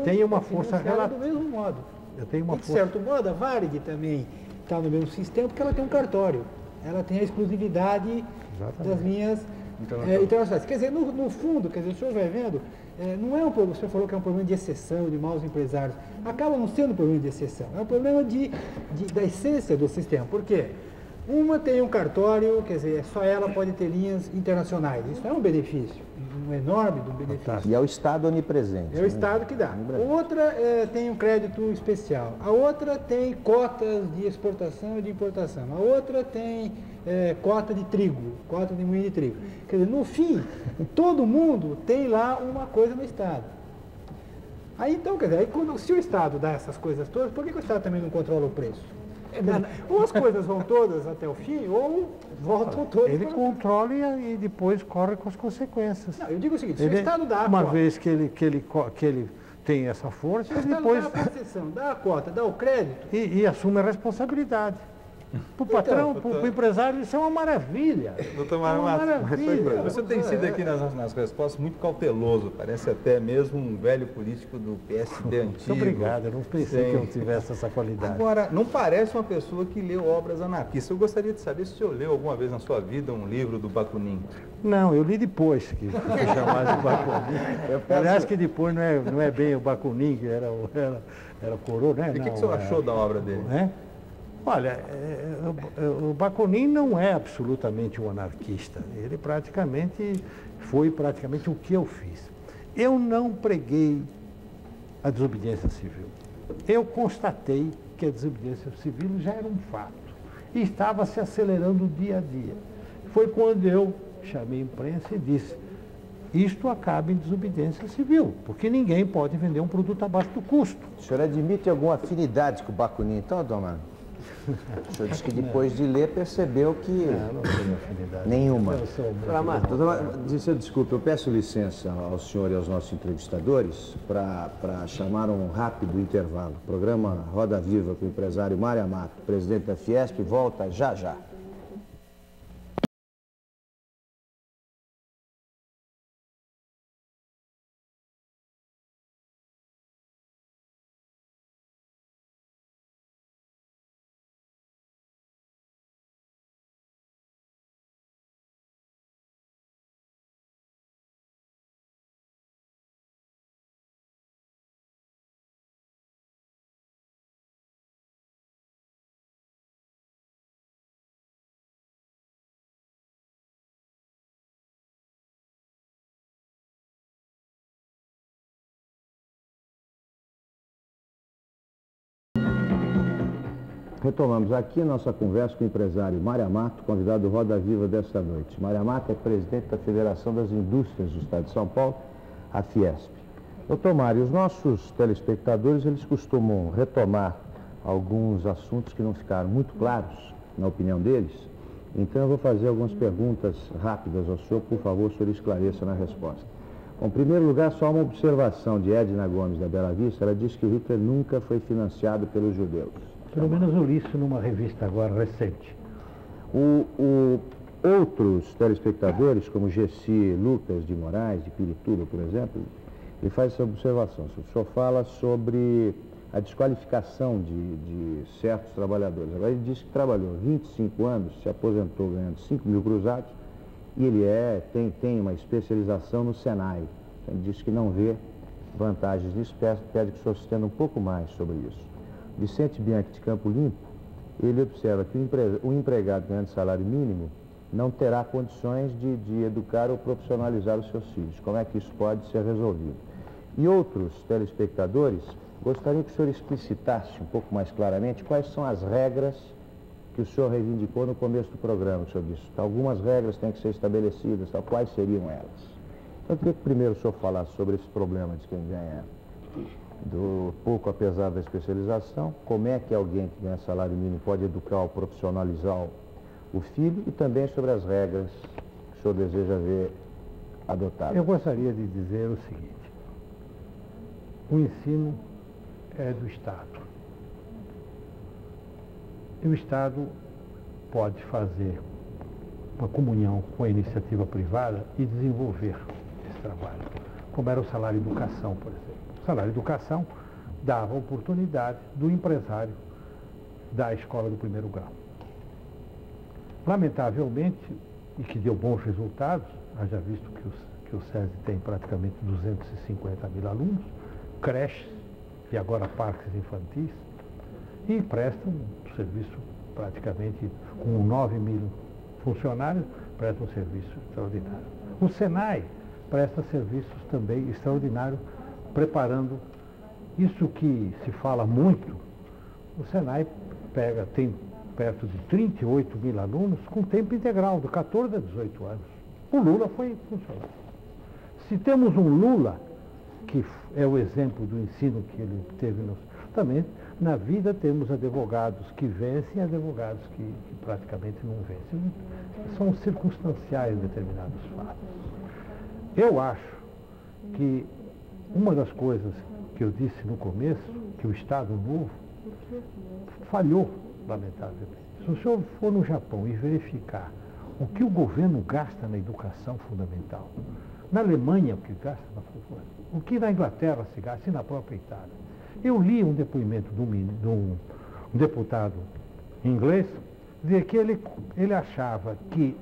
tenho uma força relativa. Do mesmo modo. Eu tenho uma de certo modo, a Varig também está no mesmo sistema porque ela tem um cartório. Ela tem a exclusividade das linhas internacionais. Quer dizer, no fundo, quer dizer, o senhor vai vendo, não é um problema, o senhor falou que é um problema de exceção, de maus empresários. Acaba não sendo um problema de exceção, é um problema da essência do sistema. Por quê? Uma tem um cartório, quer dizer, só ela pode ter linhas internacionais. Isso é um benefício, um enorme benefício. E é o Estado onipresente. É o Estado que dá. Outra tem um crédito especial. A outra tem cotas de exportação e de importação. A outra tem cota de trigo, cota de moinho de trigo. Quer dizer, no fim, todo mundo tem lá uma coisa no Estado. Aí então, quer dizer, se o Estado dá essas coisas todas, por que o Estado também não controla o preço? Ou as coisas vão todas até o fim, ou voltam todas. Ele controla e depois corre com as consequências. Não, eu digo o seguinte, se o Estado dá a uma cota... vez que ele tem essa força, se o Estado depois... dá a concessão, dá a cota, dá o crédito... E assume a responsabilidade. Para o patrão, para o empresário, isso é uma maravilha. Doutor É uma maravilha. Você tem sido aqui nas respostas muito cauteloso, parece até mesmo um velho político do PSD antigo. Muito obrigado, eu não pensei que eu tivesse essa qualidade. Agora, não parece uma pessoa que leu obras anarquistas. Eu gostaria de saber se o senhor leu alguma vez na sua vida um livro do Bakunin. Não, eu li depois que foi chamado de Bakunin. Aliás, que depois não é bem o Bakunin, que era o Coroa, né? E o que o senhor achou da obra dele? Olha, o Bakunin não é absolutamente um anarquista. Ele foi praticamente o que eu fiz. Eu não preguei a desobediência civil. Eu constatei que a desobediência civil já era um fato e estava se acelerando dia a dia. Foi quando eu chamei a imprensa e disse: isto acaba em desobediência civil, porque ninguém pode vender um produto abaixo do custo. O senhor admite alguma afinidade com o Bakunin, então, Adalmar? O senhor disse que depois de ler percebeu que... Não tenho afinidade. Nenhuma. Eu Desculpe, eu peço licença ao senhor e aos nossos entrevistadores para chamar um rápido intervalo. O programa Roda Viva com o empresário Mário Amato, presidente da Fiesp, volta já já. Retomamos aqui a nossa conversa com o empresário Mário Amato, convidado do Roda Viva desta noite. Mário Amato é presidente da Federação das Indústrias do Estado de São Paulo, a Fiesp. Doutor Mário, os nossos telespectadores, eles costumam retomar alguns assuntos que não ficaram muito claros, na opinião deles. Então eu vou fazer algumas perguntas rápidas ao senhor, por favor, o senhor esclareça na resposta. Bom, em primeiro lugar, só uma observação de Edna Gomes da Bela Vista. Ela disse que o Hitler nunca foi financiado pelos judeus. Pelo menos eu li isso numa revista agora recente. Outros telespectadores, como Gessi Lucas de Moraes, de Pirituba, por exemplo, ele faz essa observação. O senhor fala sobre a desqualificação de certos trabalhadores. Agora ele diz que trabalhou 25 anos, se aposentou ganhando 5 mil cruzados, e ele tem uma especialização no Senai. Ele diz que não vê vantagens nisso, pede que o senhor se estenda um pouco mais sobre isso. Vicente Bianchi de Campo Limpo, ele observa que o empregado ganhando salário mínimo não terá condições de educar ou profissionalizar os seus filhos. Como é que isso pode ser resolvido? E outros telespectadores gostariam que o senhor explicitasse um pouco mais claramente quais são as regras que o senhor reivindicou no começo do programa. O senhor disse que algumas regras têm que ser estabelecidas, quais seriam elas? Então, eu queria que primeiro o senhor falasse sobre esse problema de quem ganha do pouco apesar da especialização, como é que alguém que ganha salário mínimo pode educar ou profissionalizar o filho, e também sobre as regras que o senhor deseja ver adotadas. Eu gostaria de dizer o seguinte: o ensino é do Estado. E o Estado pode fazer uma comunhão com a iniciativa privada e desenvolver esse trabalho, como era o salário educação, por exemplo. O salário educação dava oportunidade do empresário da escola do primeiro grau. Lamentavelmente, e que deu bons resultados, haja visto que o SESI tem praticamente 250 mil alunos, creches e agora parques infantis, e prestam um serviço praticamente com 9 mil funcionários, presta um serviço extraordinário. O Senai presta serviços também extraordinários, preparando isso que se fala muito. O Senai tem perto de 38 mil alunos com tempo integral, de 14 a 18 anos. O Lula foi funcionário. Se temos um Lula, que é o exemplo do ensino que ele teve, também na vida temos advogados que vencem e advogados que praticamente não vencem. São circunstanciais determinados fatos. Eu acho que uma das coisas que eu disse no começo, que o Estado Novo falhou, lamentavelmente. Se o senhor for no Japão e verificar o que o governo gasta na educação fundamental, na Alemanha o que gasta, o que na Inglaterra se gasta e na própria Itália. Eu li um depoimento de um deputado inglês, dizer que ele achava que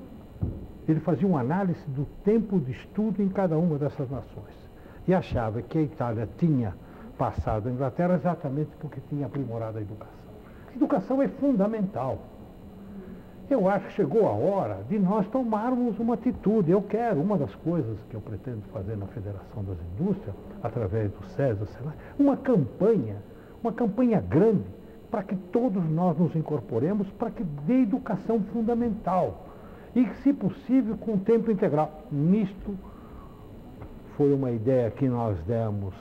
ele fazia uma análise do tempo de estudo em cada uma dessas nações e achava que a Itália tinha passado a Inglaterra exatamente porque tinha aprimorado a educação. A educação é fundamental. Eu acho que chegou a hora de nós tomarmos uma atitude. Eu quero, uma das coisas que eu pretendo fazer na Federação das Indústrias, através do SES, do SENAC, uma campanha grande, para que todos nós nos incorporemos, para que dê educação fundamental. E, se possível, com tempo integral. Nisto, foi uma ideia que nós demos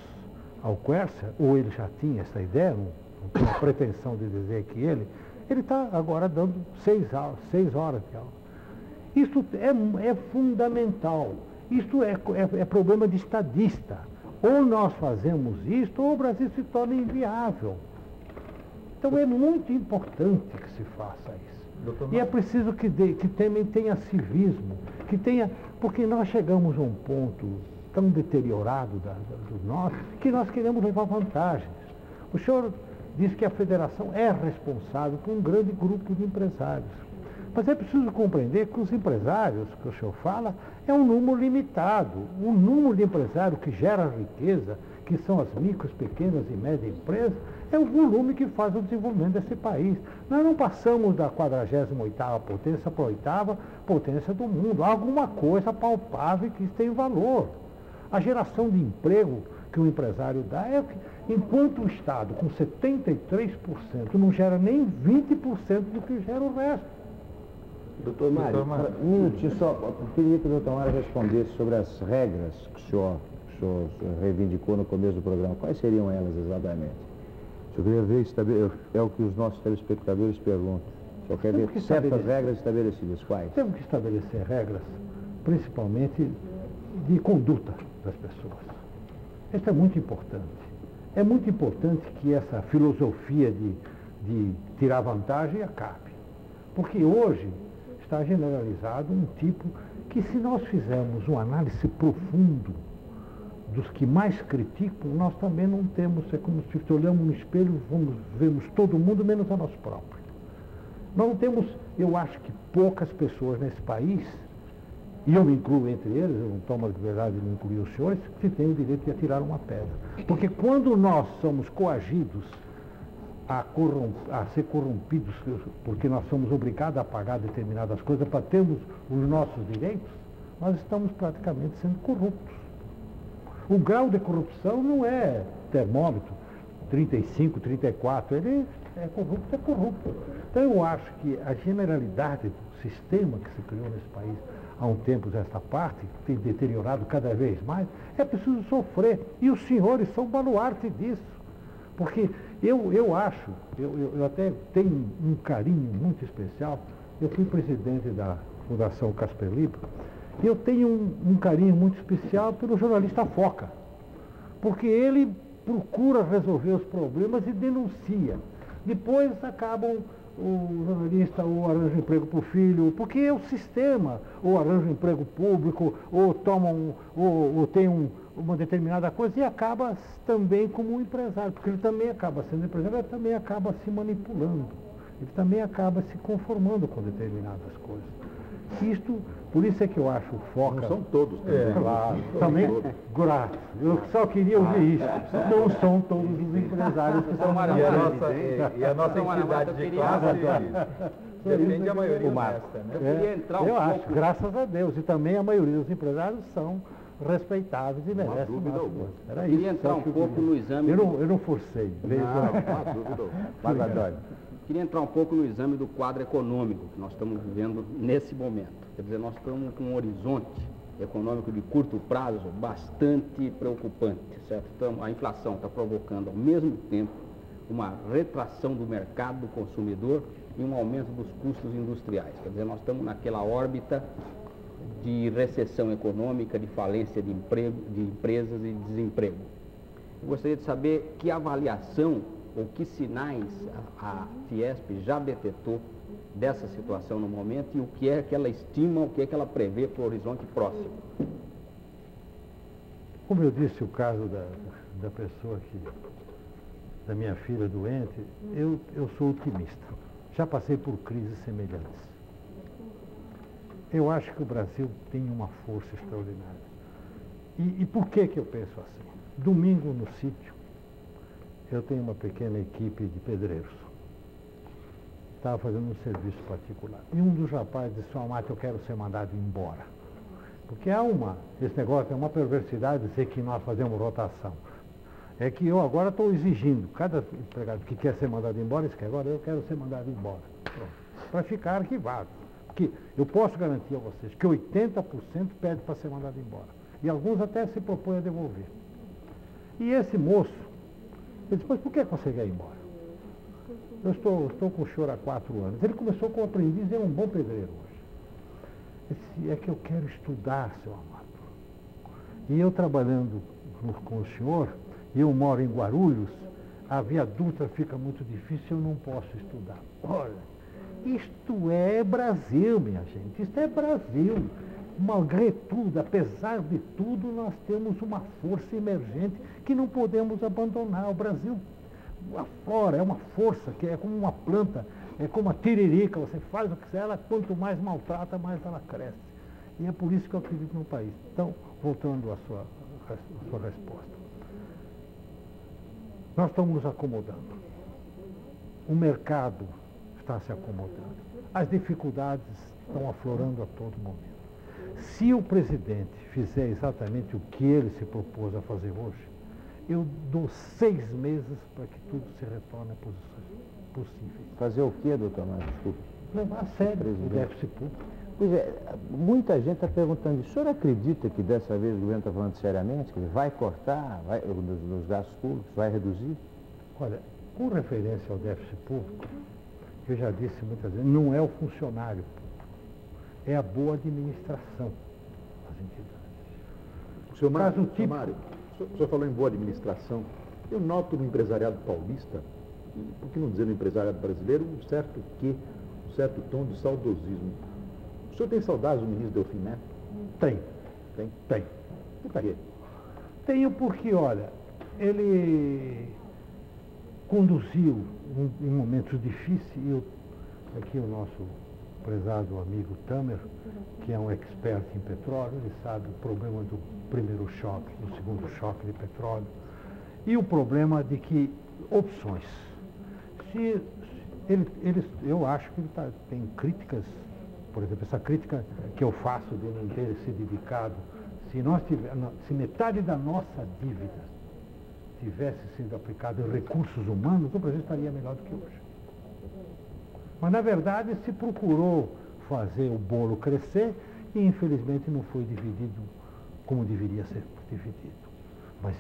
ao Quercia, ou ele já tinha essa ideia, não tenho a pretensão de dizer que ele está agora dando 6 horas de aula. Isso é fundamental. Isto é problema de estadista. Ou nós fazemos isto, ou o Brasil se torna inviável. Então é muito importante que se faça isso. E é preciso que também tenha civismo, porque nós chegamos a um ponto tão deteriorado do nosso, que nós queremos levar vantagens. O senhor diz que a federação é responsável por um grande grupo de empresários. Mas é preciso compreender que os empresários, que o senhor fala, é um número limitado. Um número de empresários que gera riqueza, que são as micros, pequenas e médias empresas, é o volume que faz o desenvolvimento desse país. Nós não passamos da 48ª potência para a 8ª potência do mundo. Há alguma coisa palpável que tem valor. A geração de emprego que o empresário dá é que, enquanto o Estado, com 73%, não gera nem 20% do que gera o resto. Doutor Mário, um minutinho só, eu queria que o doutor Mário respondesse sobre as regras que o senhor reivindicou no começo do programa. Quais seriam elas exatamente? Eu queria ver, é o que os nossos telespectadores perguntam. O senhor quer ver certas regras estabelecidas, quais? Temos que estabelecer regras, principalmente de conduta das pessoas. Isso é muito importante. É muito importante que essa filosofia de tirar vantagem acabe. Porque hoje está generalizado um tipo que, se nós fizermos uma análise profunda dos que mais criticam, nós também não temos, é como se olhamos no espelho, vemos todo mundo menos a nós próprios. Nós não temos, eu acho que poucas pessoas nesse país, e eu me incluo entre eles, eu não tomo a liberdade de me incluir os senhores, que têm o direito de atirar uma pedra. Porque quando nós somos coagidos a ser corrompidos, porque nós somos obrigados a pagar determinadas coisas para termos os nossos direitos, nós estamos praticamente sendo corruptos. O grau de corrupção não é termômetro, 35, 34, ele é corrupto. Então eu acho que a generalidade do sistema que se criou nesse país há um tempo desta parte, que tem deteriorado cada vez mais, é preciso sofrer. E os senhores são baluarte disso. Porque eu acho, eu até tenho um carinho muito especial, eu fui presidente da Fundação Casper Libro, e eu tenho um carinho muito especial pelo jornalista Foca, porque ele procura resolver os problemas e denuncia. Depois acabam o jornalista ou arranja emprego para o filho, porque é o sistema, ou arranja um emprego público, ou tem uma determinada coisa e acaba também como um empresário, porque ele também acaba sendo empresário, ele também acaba se manipulando, ele também acaba se conformando com determinadas coisas. Por isso é que eu acho o Foca... Não são todos também. Claro, também, graças. Eu só queria ouvir isso. Não são todos os empresários que são maravilhosos. E a nossa entidade de classe defende a maioria honesta, né? Eu acho, graças a Deus. E também a maioria dos empresários são respeitáveis e merecem mais coisa. Era isso. Queria entrar um pouco no exame... Eu não forcei. Queria entrar um pouco no exame do quadro econômico que nós estamos vivendo nesse momento. Quer dizer, nós estamos com um horizonte econômico de curto prazo bastante preocupante, certo? Então, a inflação está provocando, ao mesmo tempo, uma retração do mercado do consumidor e um aumento dos custos industriais. Quer dizer, nós estamos naquela órbita de recessão econômica, de falência de empresas e de desemprego. Eu gostaria de saber que avaliação ou que sinais a Fiesp já detectou dessa situação no momento e o que é que ela estima, o que é que ela prevê para o horizonte próximo? Como eu disse, o caso da pessoa da minha filha doente, eu sou otimista. Já passei por crises semelhantes. Eu acho que o Brasil tem uma força extraordinária. E por que eu penso assim? Domingo no sítio, eu tenho uma pequena equipe de pedreiros. Estava fazendo um serviço particular. E um dos rapazes disse, Amate, eu quero ser mandado embora. Porque esse negócio é uma perversidade dizer que nós fazemos rotação. É que eu agora estou exigindo, cada empregado que quer ser mandado embora, diz que agora eu quero ser mandado embora. Para ficar arquivado. Porque eu posso garantir a vocês que 80% pede para ser mandado embora. E alguns até se propõem a devolver. E esse moço, ele disse, mas por que você quer ir embora? Eu estou com o senhor há 4 anos. Ele começou como aprendiz e é um bom pedreiro hoje. Ele disse, é que eu quero estudar, seu Amado. E eu trabalhando com o senhor, eu moro em Guarulhos, a Via Dutra fica muito difícil, eu não posso estudar. Olha, isto é Brasil, minha gente, isto é Brasil. Malgré tudo, apesar de tudo, nós temos uma força emergente que não podemos abandonar. O Brasil aflora, é uma força que é como uma planta, é como a tiririca, você faz o que quiser, ela quanto mais maltrata, mais ela cresce. E é por isso que eu acredito no país. Então, voltando à sua resposta. Nós estamos nos acomodando. O mercado está se acomodando. As dificuldades estão aflorando a todo momento. Se o presidente fizer exatamente o que ele se propôs a fazer hoje, eu dou 6 meses para que tudo se retorne a posições possíveis. Fazer o quê, doutor Mário? Desculpe. Levar a sério o déficit público. Pois é, muita gente está perguntando, o senhor acredita que dessa vez o governo está falando seriamente, que ele vai cortar nos gastos públicos, vai reduzir? Olha, com referência ao déficit público, eu já disse muitas vezes, não é o funcionário público, é a boa administração das entidades. Senhor Mário, o senhor falou em boa administração. Eu noto no empresariado paulista, por que não dizer no empresariado brasileiro, um certo tom de saudosismo. O senhor tem saudades do ministro Delfim Neto? Tem. Por quê? Tenho porque, olha, ele conduziu em momentos difíceis, aqui o nosso prezado amigo Tamer, que é um expert em petróleo, ele sabe o problema do primeiro choque, do segundo choque de petróleo, e o problema de que opções. Eu acho que ele tem críticas, por exemplo, essa crítica que eu faço de não ter se dedicado, se metade da nossa dívida tivesse sido aplicada em recursos humanos, o Brasil estaria melhor do que hoje. Mas, na verdade, se procurou fazer o bolo crescer e, infelizmente, não foi dividido como deveria ser dividido. Mas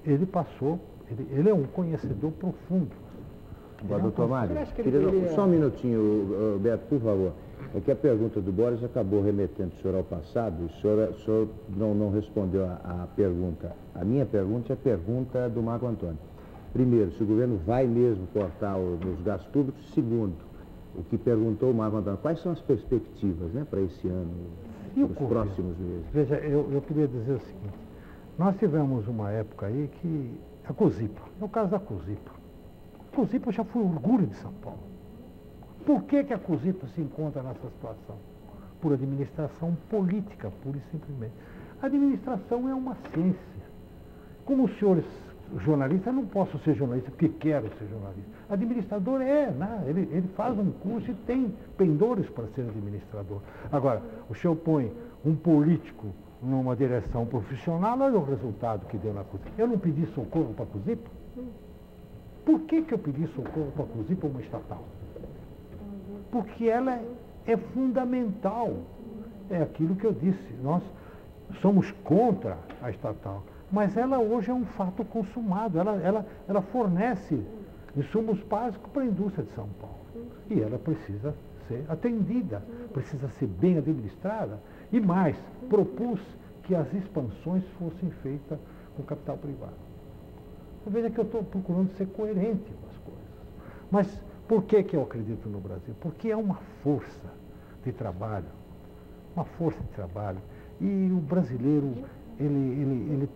ele passou, ele é um conhecedor profundo. Doutor Mário, só um minutinho, Beto, por favor. É que a pergunta do Boris acabou remetendo o senhor ao passado, o senhor não respondeu a pergunta. A minha pergunta é a pergunta do Marco Antônio. Primeiro, se o governo vai mesmo cortar os gastos públicos. Segundo, o que perguntou o Marco Antônio, quais são as perspectivas, né, para esse ano, nos próximos meses? Veja, eu queria dizer o seguinte, nós tivemos uma época aí que a Cosipa, no caso da Cosipa, a Cosipa já foi orgulho de São Paulo. Por que a Cosipa se encontra nessa situação? Por administração política, pura e simplesmente. A administração é uma ciência. Como os senhores jornalistas, eu não posso ser jornalista porque quero ser jornalista. Administrador né? Ele faz um curso e tem pendores para ser administrador. Agora, o senhor põe um político numa direção profissional, olha o resultado que deu na Cosipa. Eu não pedi socorro para a Cosipa? Por que eu pedi socorro para a Cosipa, uma estatal? Porque ela é fundamental. É aquilo que eu disse, nós somos contra a estatal, mas ela hoje é um fato consumado, ela fornece insumos básicos para a indústria de São Paulo. E ela precisa ser atendida, precisa ser bem administrada. E mais, propus que as expansões fossem feitas com capital privado. Veja que eu estou procurando ser coerente com as coisas. Mas por que eu acredito no Brasil? Porque é uma força de trabalho, e o brasileiro, ele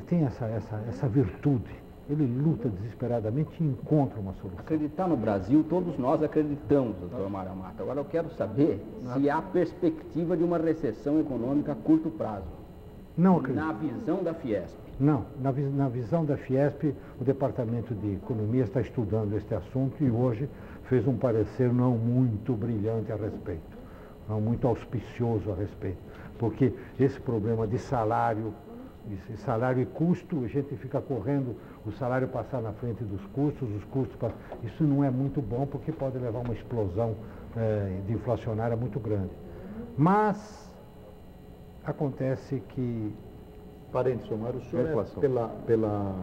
tem essa virtude, ele luta desesperadamente e encontra uma solução. Acreditar no Brasil, todos nós acreditamos, doutor Mário Amato. Agora eu quero saber se há perspectiva de uma recessão econômica a curto prazo. Não acredito. Na visão da Fiesp. Não, na visão da Fiesp, o Departamento de Economia está estudando este assunto e hoje fez um parecer não muito brilhante a respeito, não muito auspicioso a respeito, porque esse problema de salário e custo, a gente fica correndo o salário passar na frente dos custos, isso não é muito bom porque pode levar a uma explosão de inflacionária muito grande. Mas acontece que... Parente, senhor Mário, o senhor é pela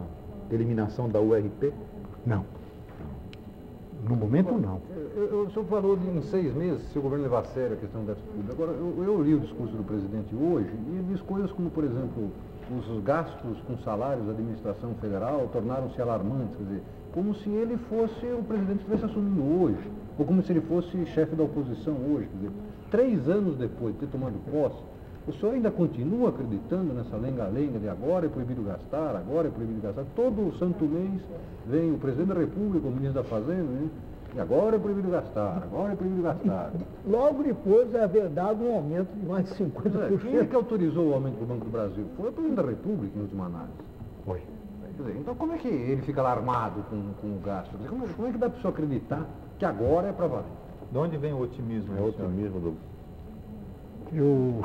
eliminação da URP? Não. No momento, não. O senhor falou em 6 meses, se o governo levar a sério a questão do déficit público. Agora, eu li o discurso do presidente hoje e ele diz coisas como, por exemplo, os gastos com salários da administração federal tornaram-se alarmantes, quer dizer, como se ele fosse o presidente que estivesse assumindo hoje, ou como se ele fosse chefe da oposição hoje. Quer dizer, 3 anos depois de ter tomado posse, o senhor ainda continua acreditando nessa lenga-lenga de agora é proibido gastar, agora é proibido gastar? Todo santo mês vem o presidente da República, o ministro da Fazenda, né? E agora é proibido gastar, agora é proibido gastar. Logo depois é verdade um aumento de mais de 50%. Quem é que autorizou o aumento do Banco do Brasil? Foi o presidente da República, em última análise. Foi. Quer dizer, então como é que ele fica alarmado com o gasto? Quer dizer, como é que dá para a pessoa acreditar que agora é para valer? De onde vem o otimismo? É o otimismo do... Eu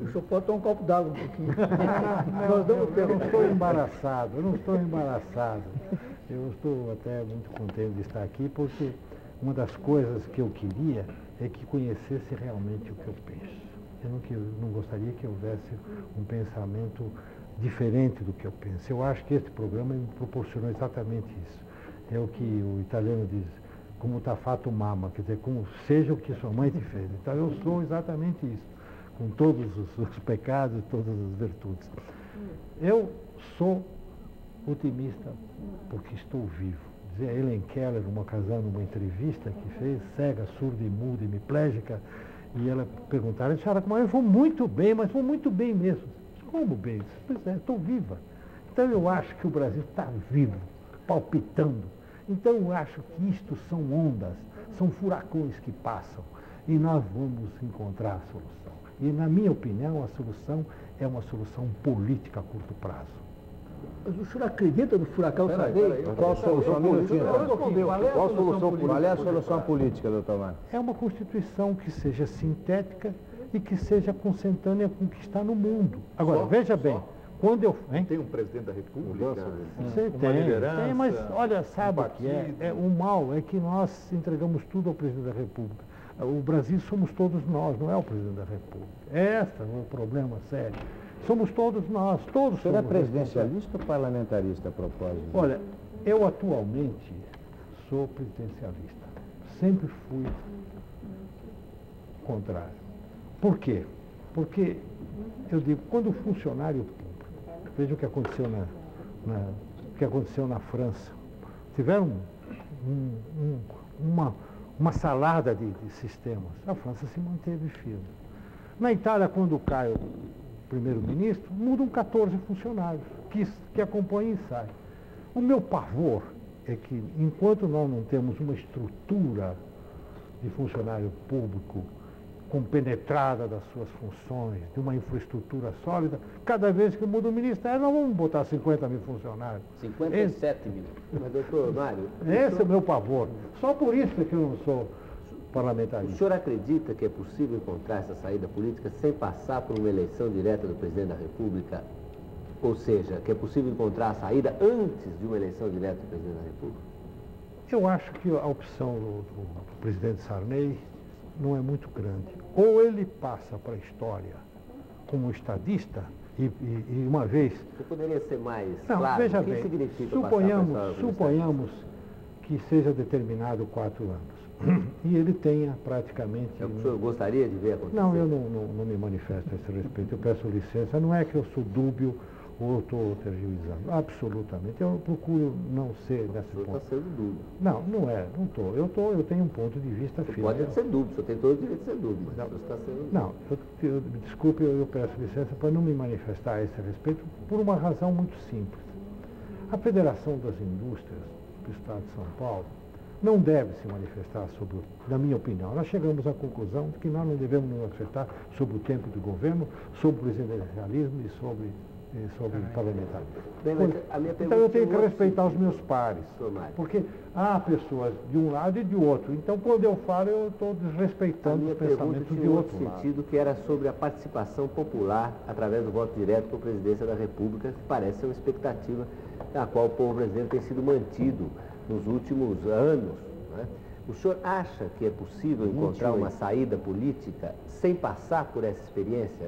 O senhor pode tomar um copo d'água um pouquinho. Eu não estou embaraçado, eu estou até muito contente de estar aqui, porque uma das coisas que eu queria é que conhecesse realmente o que eu penso. Eu não gostaria que houvesse um pensamento diferente do que eu penso. Eu acho que este programa me proporcionou exatamente isso. É o que o italiano diz, como tá fato mama, quer dizer, como seja o que sua mãe te fez. Então eu sou exatamente isso, com todos os pecados, todas as virtudes. Eu sou otimista porque estou vivo. Dizia Helen Keller, numa ocasião, numa entrevista que fez, cega, surda e muda, hemiplégica, e ela perguntaram, senhora, como eu vou muito bem, mas vou muito bem mesmo. Como bem? Pois é, estou viva. Então eu acho que o Brasil está vivo, palpitando. Então eu acho que isto são ondas, são furacões que passam e nós vamos encontrar a solução. E na minha opinião a solução é uma solução política a curto prazo. Mas o senhor acredita no furacão Sarney? Qual a solução política? Qual é a solução política? política, doutor Mário? É uma Constituição que seja sintética e que seja consentânea com o que está no mundo. Agora, veja bem, quando eu... Hein? Tem um presidente da República? Você tem, mas olha, sabe o que é? O mal é que nós entregamos tudo ao presidente da República. O Brasil somos todos nós, não é o presidente da República. Esse é o problema sério. Somos todos nós, todos somos. O senhor é presidencialista ou parlamentarista a propósito? Olha, eu atualmente sou presidencialista. Sempre fui contrário. Por quê? Porque, eu digo, quando o funcionário público, veja o que aconteceu na França, tiveram uma salada de sistemas. A França se manteve firme. Na Itália, quando cai o primeiro-ministro, mudam 14 funcionários que acompanham e saem. O meu pavor é que, enquanto nós não temos uma estrutura de funcionário público compenetrada das suas funções, de uma infraestrutura sólida, cada vez que muda o ministério, nós vamos botar 50 mil funcionários. 57 mil. Mas, doutor Mário... Esse é o meu pavor. Só por isso é que eu não sou parlamentarista. O senhor acredita que é possível encontrar essa saída política sem passar por uma eleição direta do presidente da República? Ou seja, que é possível encontrar a saída antes de uma eleição direta do presidente da República? Eu acho que a opção do presidente Sarney não é muito grande. Ou ele passa para a história como estadista, e uma vez... Você poderia ser mais não, claro? Veja o que bem, significa suponhamos que seja determinado 4 anos. E ele tenha praticamente... É o que o senhor gostaria de ver acontecer? Não, eu não me manifesto a esse respeito. Eu peço licença. Não é que eu sou dúbio ou estou tergiversando. Absolutamente. Eu procuro não ser dessa O senhor ponto. está sendo dúbio. Não é, não estou. Eu tenho um ponto de vista O senhor firme. pode ser dúbio, o senhor tem todo o direito de ser dúbio, mas Não. o senhor está sendo dúbio. Não, desculpe, eu peço licença para não me manifestar a esse respeito por uma razão muito simples. A Federação das Indústrias do Estado de São Paulo não deve se manifestar sobre, na minha opinião, nós chegamos à conclusão de que nós não devemos nos manifestar sobre o tempo do governo, sobre o presidencialismo e sobre o parlamentarismo. Bem, mas a minha Então eu tenho que pergunta é respeitar os meus pares, Sr. Mário. porque há pessoas de um lado e de outro. Então quando eu falo, eu estou A desrespeitando minha os pergunta pensamentos tinha de um outro outro lado. sentido, que era sobre a participação popular através do voto direto com a presidência da República, que parece ser uma expectativa a qual o povo brasileiro tem sido mantido nos últimos anos. Né? O senhor acha que é possível encontrar uma saída política sem passar por essa experiência?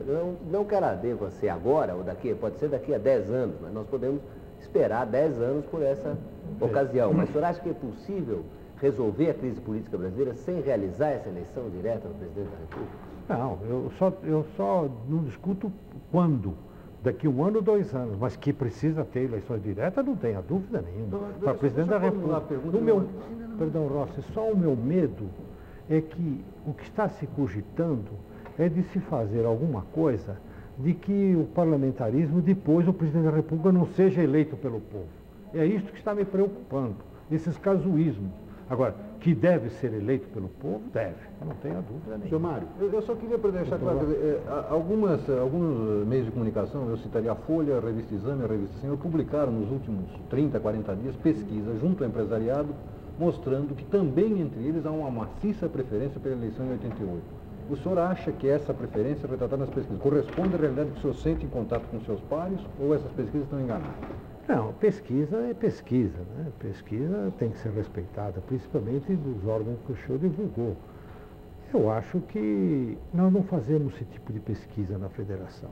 Não que ela deva ser agora, ou pode ser daqui a 10 anos, mas nós podemos esperar 10 anos por essa ocasião. Mas o senhor acha que é possível resolver a crise política brasileira sem realizar essa eleição direta do presidente da República? Não, eu só não discuto quando. Daqui 1 ano ou 2 anos, mas que precisa ter eleições diretas, não tenha dúvida nenhuma. Para presidente da República. Perdão, Rossi, só o meu medo é que o que está se cogitando é de se fazer alguma coisa de que o parlamentarismo, depois o presidente da República não seja eleito pelo povo. É isso que está me preocupando, esses casuísmos. Agora, que deve ser eleito pelo povo, deve, não tenha dúvida nenhuma. Senhor Mário, eu só queria deixar claro, alguns meios de comunicação, eu citaria a Folha, a Revista Exame, a Revista Senhor, publicaram nos últimos 30, 40 dias pesquisas junto ao empresariado, mostrando que também entre eles há uma maciça preferência pela eleição em 88. O senhor acha que essa preferência retratada nas pesquisas corresponde à realidade que o senhor sente em contato com seus pares, ou essas pesquisas estão enganadas? Não, pesquisa é pesquisa, né? Pesquisa tem que ser respeitada, principalmente dos órgãos que o senhor divulgou. Eu acho que nós não fazemos esse tipo de pesquisa na federação,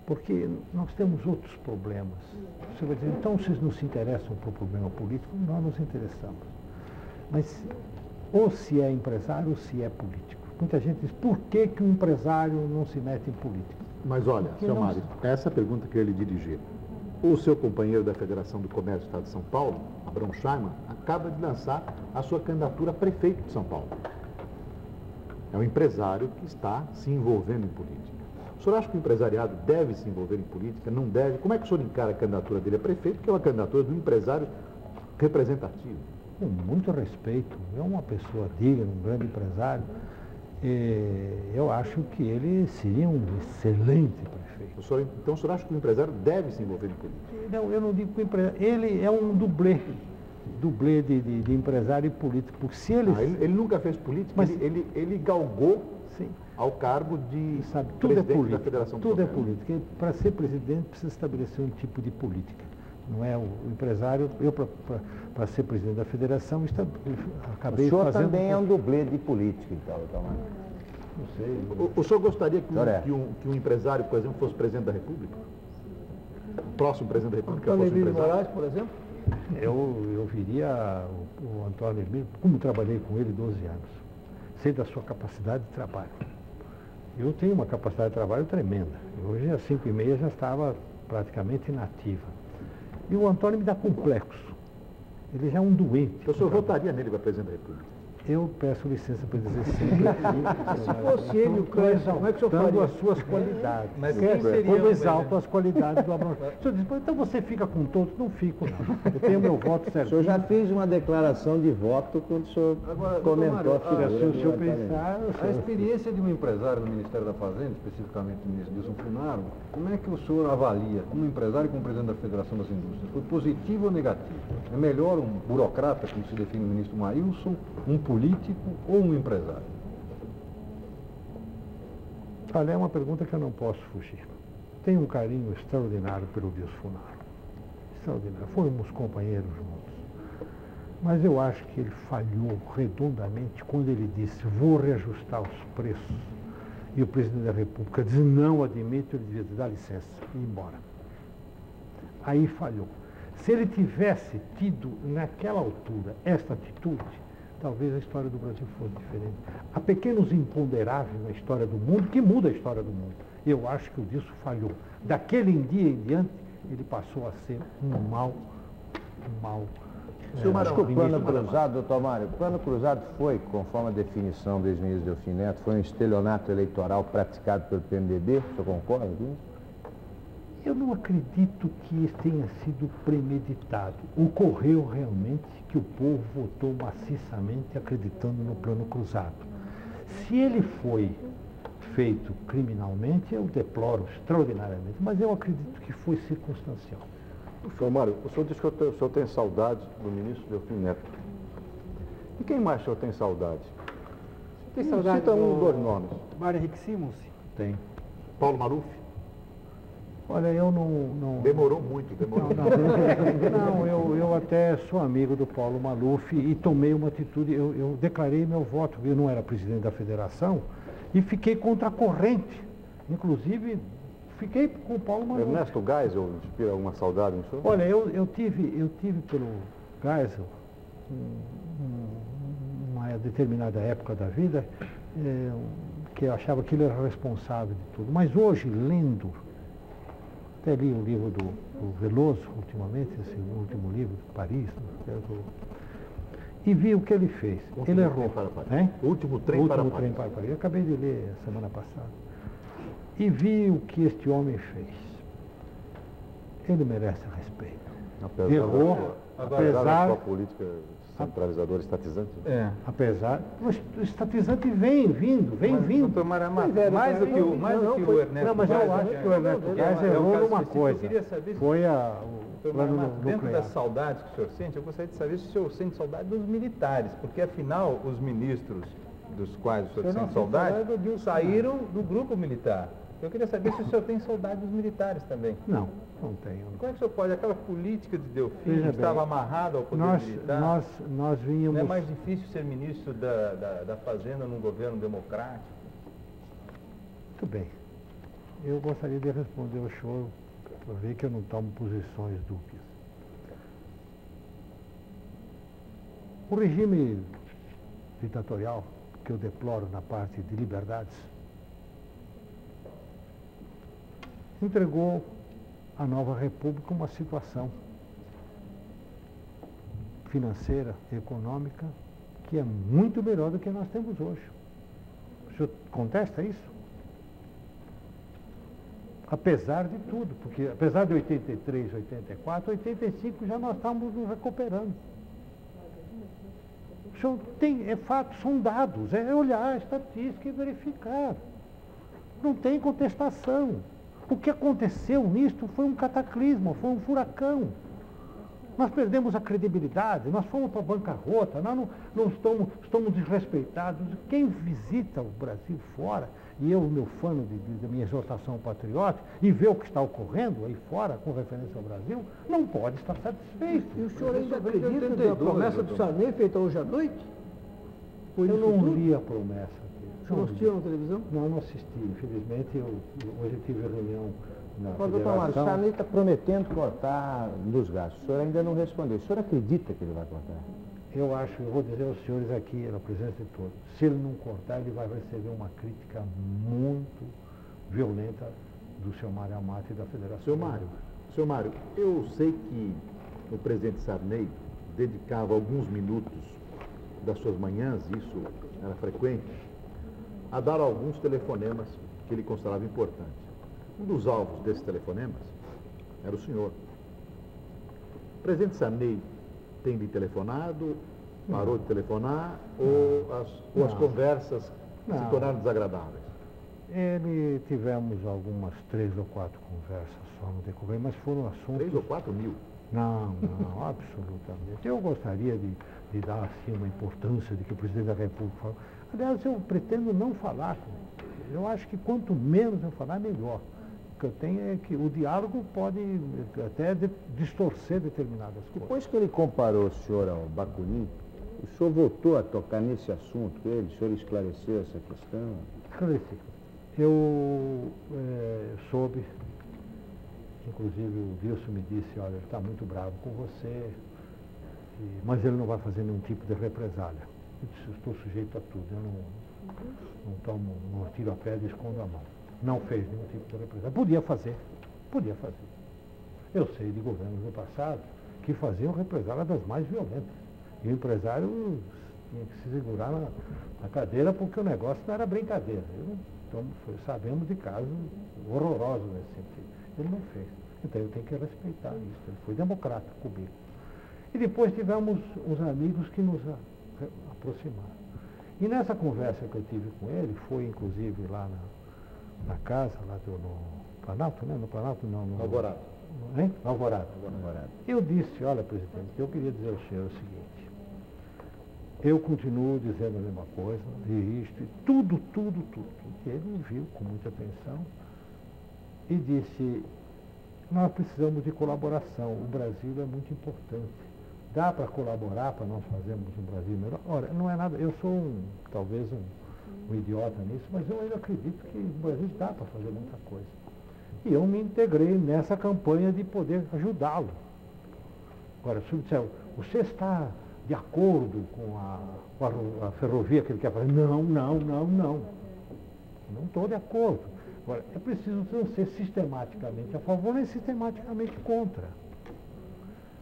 porque nós temos outros problemas. Você vai dizer, então vocês não se interessam por problema político? Nós nos interessamos. Mas ou se é empresário ou se é político. Muita gente diz, por que que um empresário não se mete em política? Mas olha, senhor Mário, essa pergunta que eu lhe dirigir. O seu companheiro da Federação do Comércio do Estado de São Paulo, Abrão Scheiman, acaba de lançar a sua candidatura a prefeito de São Paulo. É um empresário que está se envolvendo em política. O senhor acha que o empresariado deve se envolver em política? Não deve? Como é que o senhor encara a candidatura dele a prefeito, que é uma candidatura do empresário representativo? Com muito respeito, é uma pessoa digna, um grande empresário. Eu acho que ele seria um excelente prefeito. Então o senhor acha que o empresário deve se envolver em política? Não, eu não digo que o empresário. Ele é um dublê de empresário e político. Porque se ele... ele nunca fez política, mas ele galgou ao cargo de presidente da Federação do Comércio. Tudo é política. Para ser presidente precisa estabelecer um tipo de política. Não é o empresário. Eu, para ser presidente da federação, acabei fazendo... O senhor também é um dublê de política, então, Não sei. O senhor gostaria que um empresário, por exemplo, fosse presidente da República? O próximo presidente da República fosse um empresário? Moraes, por exemplo? Eu viria o Antônio Hermílio, como trabalhei com ele 12 anos, sei da sua capacidade de trabalho. Eu tenho uma capacidade de trabalho tremenda. Hoje, às 5h30, já estava praticamente inativa. E o Antônio me dá complexo. Ele já é um doente. Então o senhor votaria nele para presidente da República? Eu peço licença para dizer sim. Se fosse ele o Cleiton, como é que o senhor faria? As suas qualidades. Mas quem seria Quando o exalto as qualidades do Abrão. O senhor diz, então você fica com todos? Não fico, não. Eu tenho meu voto certo. O senhor já fez uma declaração de voto quando o senhor comentou a figura. Se o senhor pensar... A experiência de um empresário no Ministério da Fazenda, especificamente o ministro Dilson Funaro, como é que o senhor avalia, como empresário e como presidente da Federação das Indústrias? Foi positivo ou negativo? É melhor um burocrata, como se define o ministro Maílson, um político ou um empresário? Olha, é uma pergunta que eu não posso fugir. Tenho um carinho extraordinário pelo Dilson Funaro. Extraordinário. Fomos companheiros juntos. Mas eu acho que ele falhou redondamente quando ele disse, vou reajustar os preços. E o presidente da República diz, não admito, ele devia dar licença e ir embora. Aí falhou. Se ele tivesse tido, naquela altura, esta atitude, talvez a história do Brasil fosse diferente. Há pequenos imponderáveis na história do mundo que muda a história do mundo. Eu acho que o Dilson falhou. Daquele dia em diante, ele passou a ser um mal. Acho que o plano ministro cruzado, doutor Mário, o plano cruzado foi, conforme a definição do ex-ministro Delfim Neto, foi um estelionato eleitoral praticado pelo PMDB, o senhor concorda com isso? Eu não acredito que isso tenha sido premeditado. Ocorreu realmente que o povo votou maciçamente acreditando no plano cruzado. Se ele foi feito criminalmente, eu deploro extraordinariamente, mas eu acredito que foi circunstancial. Senhor Mário, o senhor diz que o senhor tem saudade do ministro Delfim Neto. E quem mais o senhor tem saudade? Tem saudade Cita um, dois nomes. Mário Henrique Simons? Tem. Paulo Maluf? Olha, eu não... Demorou muito, demorou. Não, eu até sou amigo do Paulo Maluf e tomei uma atitude, eu declarei meu voto, eu não era presidente da federação e fiquei contra a corrente, inclusive fiquei com o Paulo Maluf. Ernesto Geisel inspira alguma saudade no senhor? Olha, eu tive pelo Geisel, uma determinada época da vida, que eu achava que ele era responsável de tudo, mas hoje, lendo, até li o livro do Veloso, ultimamente, esse último livro, Paris, e vi o que ele fez. Ele errou. O último trem para Paris. Eu acabei de ler semana passada. E vi o que este homem fez. Ele merece respeito. Errou, apesar da sua política centralizadora estatizante? Apesar, o estatizante vem vindo. Doutor Mário, mais do que o Ernesto. Não, mas eu acho que o Ernesto Geisel errou numa coisa. Foi o plano nuclear. Dentro das saudades que o senhor sente, eu gostaria de saber se o senhor sente saudade dos militares, porque afinal os ministros dos quais o senhor sente saudade saíram do grupo militar. Eu queria saber se o senhor tem saudade dos militares também. Não tenho. Como é que o senhor pode, aquela política de Delfim Veja estava bem, amarrada ao poder militar? Nós vínhamos... Não é mais difícil ser ministro da Fazenda num governo democrático? Muito bem. Eu gostaria de responder ao senhor, para ver que eu não tomo posições dúbias. O regime ditatorial, que eu deploro na parte de liberdades, entregou à nova república uma situação financeira, econômica, que é muito melhor do que nós temos hoje. O senhor contesta isso? Apesar de tudo, porque apesar de 83, 84, 85 já nós estamos nos recuperando. O senhor tem, fatos, são dados, é olhar a estatística e verificar. Não tem contestação. O que aconteceu nisto foi um cataclismo, foi um furacão. Nós perdemos a credibilidade, nós fomos para a bancarrota, nós não estamos desrespeitados. Quem visita o Brasil fora, e eu, meu fã da minha exortação patriótica, e vê o que está ocorrendo aí fora, com referência ao Brasil, não pode estar satisfeito. E o senhor ainda acredita na promessa do Sarney feita hoje à noite? Eu não li a promessa. O senhor assistiu na televisão? Não assisti. Infelizmente, hoje tive reunião na Doutor Mário, o Sarney está prometendo cortar dos gastos. O senhor ainda não respondeu. O senhor acredita que ele vai cortar? Eu vou dizer aos senhores aqui, na presença de todos, se ele não cortar, ele vai receber uma crítica muito violenta do senhor Mário Amati e da Federação. Senhor Mário, eu sei que o presidente Sarney dedicava alguns minutos das suas manhãs, isso era frequente, a dar alguns telefonemas que ele considerava importantes. Um dos alvos desses telefonemas era o senhor. O presidente Sarney tem lhe telefonado, parou de telefonar, ou as conversas se tornaram desagradáveis? Tivemos algumas 3 ou 4 conversas só no decorrer, mas foram assuntos... 3 ou 4 mil? Não, absolutamente. Eu gostaria de dar assim uma importância de que o presidente da República falou. Aliás, eu pretendo não falar com ele. Eu acho que quanto menos eu falar, melhor. O que eu tenho é que o diálogo pode até distorcer determinadas coisas. Depois que ele comparou o senhor ao Bakunin, o senhor voltou a tocar nesse assunto com ele? O senhor esclareceu essa questão? Esclareci. Eu soube, inclusive o Wilson me disse, olha, ele está muito bravo com você, mas ele não vai fazer nenhum tipo de represália. Eu disse, eu estou sujeito a tudo, eu não tiro a pedra e escondo a mão. Não fez nenhum tipo de represália. Podia fazer. Eu sei de governos no passado que faziam represália das mais violentas. E o empresário tinha que se segurar na cadeira porque o negócio não era brincadeira. Então, sabemos de casos horrorosos nesse sentido. Ele não fez. Então eu tenho que respeitar isso. Ele foi democrático comigo. E depois tivemos os amigos que nos aproximaram. E nessa conversa que eu tive com ele, foi inclusive lá na casa, lá no Planalto, né? No Planalto não. No Alvorada. Hein? Alvorada. Eu disse, olha, presidente, eu queria dizer ao senhor o seguinte. Eu continuo dizendo a mesma coisa, e isto, e tudo. E ele me viu com muita atenção e disse, nós precisamos de colaboração, o Brasil é muito importante. Dá para colaborar para nós fazermos um Brasil melhor? Ora, não é nada, eu sou talvez um idiota nisso, mas eu ainda acredito que no Brasil dá para fazer muita coisa. E eu me integrei nessa campanha de poder ajudá-lo. Agora, se eu disser, você está de acordo com a ferrovia que ele quer fazer? Não. Não estou de acordo. Agora, é preciso não ser sistematicamente a favor nem sistematicamente contra.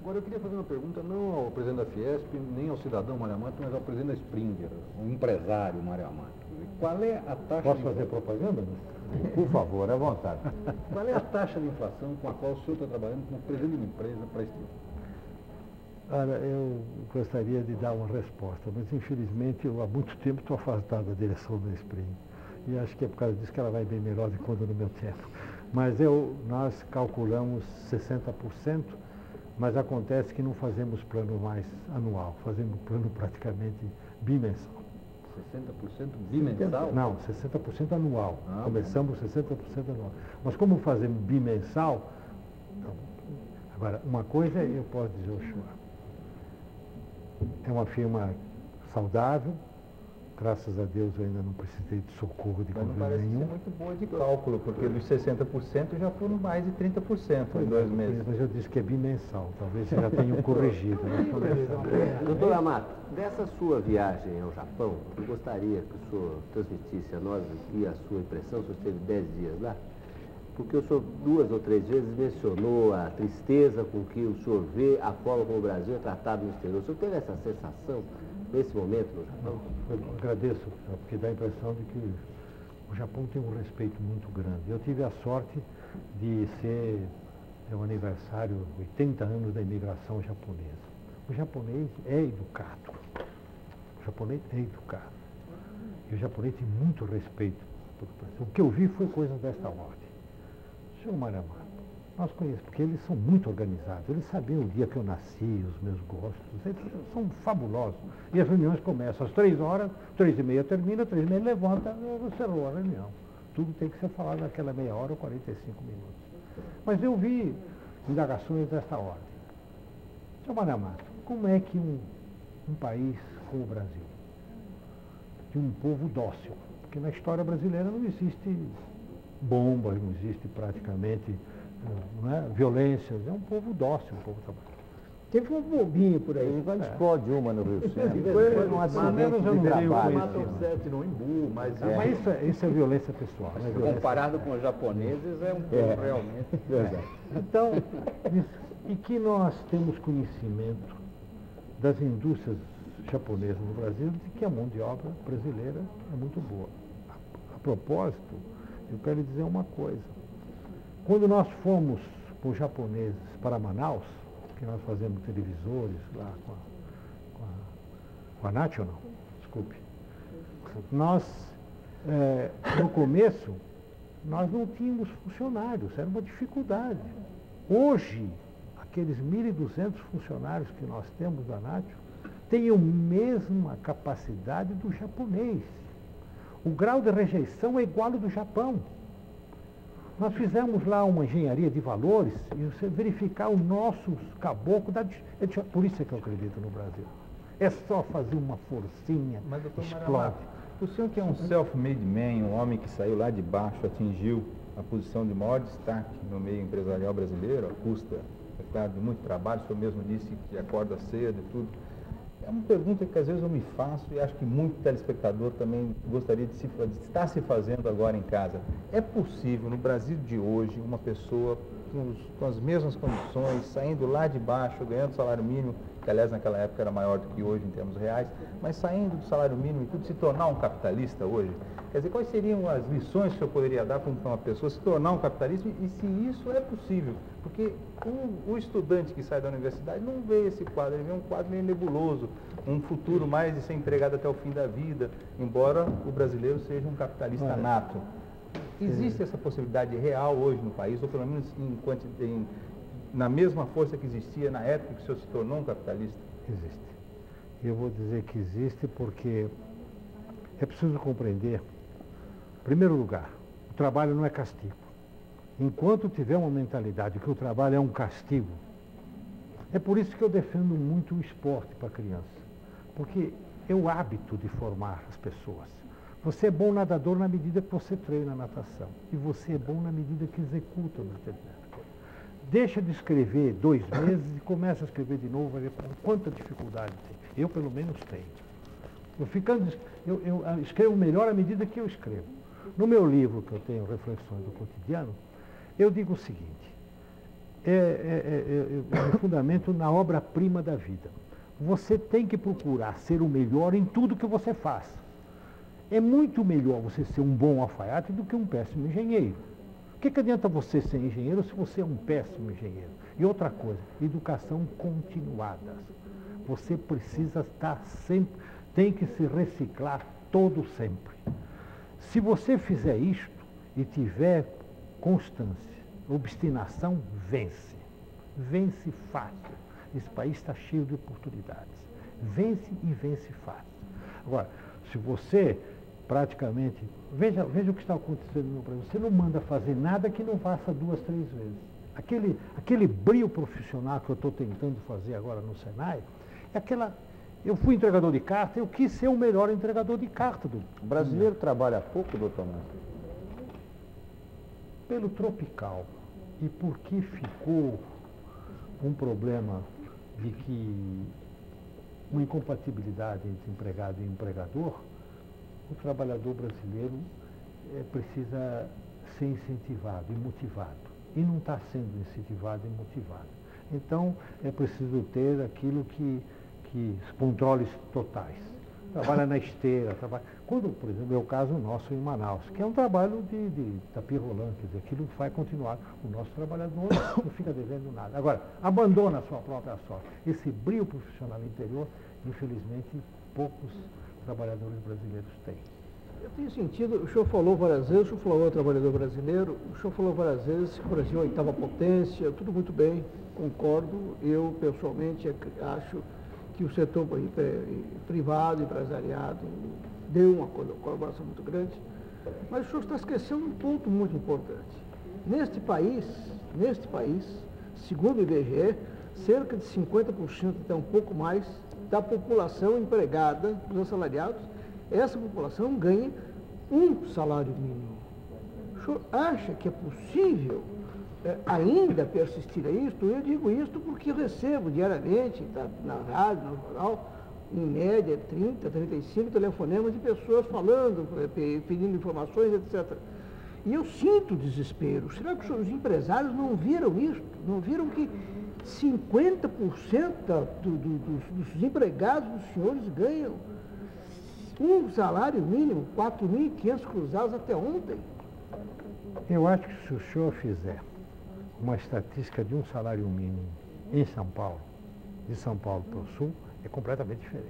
Agora, eu queria fazer uma pergunta não ao presidente da Fiesp, nem ao cidadão Mário Amato, mas ao presidente da Springer, o empresário Mário Amato. Qual é a taxa Posso fazer propaganda? Por favor, à vontade. Qual é a taxa de inflação com a qual o senhor está trabalhando como presidente de uma empresa para este ano? Olha, eu gostaria de dar uma resposta, mas infelizmente eu há muito tempo estou afastado da direção da Springer. E acho que é por causa disso que ela vai bem melhor do que quando no meu tempo. Mas nós calculamos 60%, mas acontece que não fazemos plano mais anual, fazemos plano praticamente bimensal. 60% bimensal? Não, 60% anual. Começamos 60% anual. Mas como fazemos bimensal, então, agora, uma coisa eu posso dizer ao senhor. É uma firma saudável, graças a Deus eu ainda não precisei de socorro de governo parece nenhum. ser muito boa de cálculo, porque dos 60% já foram mais de 30% em 2 meses. Mas eu disse que é bimensal, talvez você já tenha corrigido. Doutor Amato, dessa sua viagem ao Japão, eu gostaria que o senhor transmitisse a nós aqui a sua impressão, o senhor esteve 10 dias lá, porque o senhor 2 ou 3 vezes mencionou a tristeza com que o senhor vê a forma como o Brasil é tratado no exterior. O senhor teve essa sensação nesse momento no Japão? Eu agradeço, porque dá a impressão de que o Japão tem um respeito muito grande. Eu tive a sorte de ser o aniversário, 80 anos da imigração japonesa. O japonês é educado. E o japonês tem muito respeito pelo Brasil. O que eu vi foi coisas desta ordem. Senhor Mário Amato, nós conhecemos, porque eles são muito organizados. Eles sabiam o dia que eu nasci, os meus gostos. Eles são fabulosos. E as reuniões começam às 3 horas, 3h30 termina, 3h30 levanta, encerrou a reunião. Tudo tem que ser falado naquela meia hora ou 45 minutos. Mas eu vi indagações desta ordem. Senhor Mário Amato, como é que um país como o Brasil, de um povo dócil, porque na história brasileira não existe bombas, não existe praticamente violência, é um povo dócil, um povo trabalhador. Teve um bobinho por aí. Quando explode uma no Rio Centro, Foi um acidente de trabalho. Matam 7 no Imbu, mas... Mas isso é violência pessoal. Né? Comparado com os japoneses, é um pouco realmente. Verdade. Então, e que nós temos conhecimento das indústrias japonesas no Brasil, de que a mão de obra brasileira é muito boa. A propósito, eu quero lhe dizer uma coisa. Quando nós fomos com os japoneses para Manaus, que nós fazemos televisores lá com a National, desculpe, nós, no começo, nós não tínhamos funcionários, era uma dificuldade. Hoje, aqueles 1.200 funcionários que nós temos da National têm a mesma capacidade do japonês. O grau de rejeição é igual ao do Japão. Nós fizemos lá uma engenharia de valores e você verificar o nosso caboclo, por isso é que eu acredito no Brasil. É só fazer uma forcinha, Mas, doutor explode. Mário Amato, o senhor que é um self-made man, um homem que saiu lá de baixo, atingiu a posição de maior destaque no meio empresarial brasileiro, à custa, é claro, de muito trabalho, o senhor mesmo disse que acorda cedo e tudo. É uma pergunta que às vezes eu me faço e acho que muito telespectador também gostaria de estar se fazendo agora em casa. É possível, no Brasil de hoje, uma pessoa com as mesmas condições, saindo lá de baixo, ganhando salário mínimo, que aliás naquela época era maior do que hoje em termos reais, mas saindo do salário mínimo e tudo, se tornar um capitalista hoje? Quer dizer, quais seriam as lições que o senhor poderia dar para uma pessoa se tornar um capitalista e se isso é possível? Porque o estudante que sai da universidade não vê esse quadro, ele vê um quadro meio nebuloso, um futuro mais de ser empregado até o fim da vida, embora o brasileiro seja um capitalista nato. Existe essa possibilidade real hoje no país, ou pelo menos na mesma força que existia na época que o senhor se tornou um capitalista? Existe. Eu vou dizer que existe porque é preciso compreender, em primeiro lugar, o trabalho não é castigo. Enquanto tiver uma mentalidade que o trabalho é um castigo, é por isso que eu defendo muito o esporte para a criança, porque é o hábito de formar as pessoas. Você é bom nadador na medida que você treina a natação, e você é bom na medida que executa uma determinada coisa. Deixa de escrever 2 meses e começa a escrever de novo, vai ver quanta dificuldade tem. Eu, pelo menos, tenho. Eu escrevo melhor à medida que eu escrevo. No meu livro, que eu tenho, Reflexões do Cotidiano, eu digo o seguinte, eu me fundamento na obra-prima da vida. Você tem que procurar ser o melhor em tudo que você faz. É muito melhor você ser um bom alfaiate do que um péssimo engenheiro. O que adianta você ser engenheiro se você é um péssimo engenheiro? E outra coisa, educação continuada. Você precisa estar sempre, tem que se reciclar todo sempre. Se você fizer isto e tiver constância, obstinação, vence. Vence fácil. Esse país está cheio de oportunidades. Vence e vence fácil. Agora, se você praticamente, veja o que está acontecendo no Brasil, você não manda fazer nada que não faça 2, 3 vezes. Aquele brio profissional que eu estou tentando fazer agora no Senai, é aquela... Eu fui entregador de carta, eu quis ser o melhor entregador de carta do... O brasileiro trabalha pouco, doutor Márcio? Pelo tropical. E porque ficou um problema de que uma incompatibilidade entre empregado e empregador, o trabalhador brasileiro precisa ser incentivado e motivado. E não está sendo incentivado e motivado. Então, é preciso ter aquilo que controles totais. Trabalha na esteira, quando, por exemplo, é o caso nosso em Manaus, que é um trabalho de tapirolã, quer dizer, aquilo vai continuar. O nosso trabalhador não fica devendo nada. Agora, abandona a sua própria sorte. Esse brio profissional interior, infelizmente, poucos trabalhadores brasileiros têm. Eu tenho sentido, o senhor falou várias vezes, o senhor falou do trabalhador brasileiro, o senhor falou várias vezes que o Brasil é a 8ª potência, tudo muito bem, concordo. Eu, pessoalmente, acho que o setor privado, empresariado, deu uma colaboração muito grande. Mas o senhor está esquecendo um ponto muito importante. Neste país, segundo o IBGE, cerca de 50%, até um pouco mais, da população empregada, dos assalariados, essa população ganha um salário mínimo. O senhor acha que é possível ainda persistir a isto? Eu digo isto porque eu recebo diariamente, na rádio, no jornal, em média 30, 35 telefonemas de pessoas falando, pedindo informações, etc. E eu sinto desespero. Será que os empresários não viram isto? Não viram que 50% dos empregados dos senhores ganham um salário mínimo, 4.500 cruzados até ontem? Eu acho que se o senhor fizer uma estatística de um salário mínimo em São Paulo, de São Paulo para o Sul, é completamente diferente.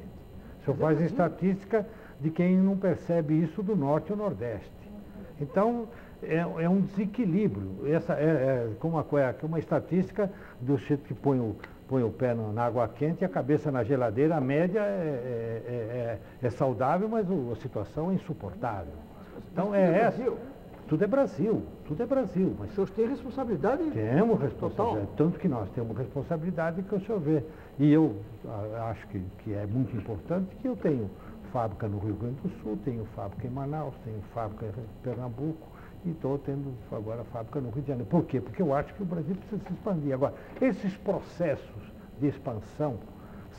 O senhor faz estatística de quem não percebe isso do Norte ou Nordeste. Então, é um desequilíbrio. Essa é uma estatística do jeito que põe o pé na água quente e a cabeça na geladeira. A média é saudável, mas a situação é insuportável. Então, tudo é Brasil, tudo é Brasil. Mas os senhores têm responsabilidade? Temos responsabilidade, tanto que nós temos responsabilidade que o senhor vê. E eu acho que é muito importante que eu tenho fábrica no Rio Grande do Sul, tenho fábrica em Manaus, tenho fábrica em Pernambuco e estou tendo agora fábrica no Rio de Janeiro. Por quê? Porque eu acho que o Brasil precisa se expandir. Agora, esses processos de expansão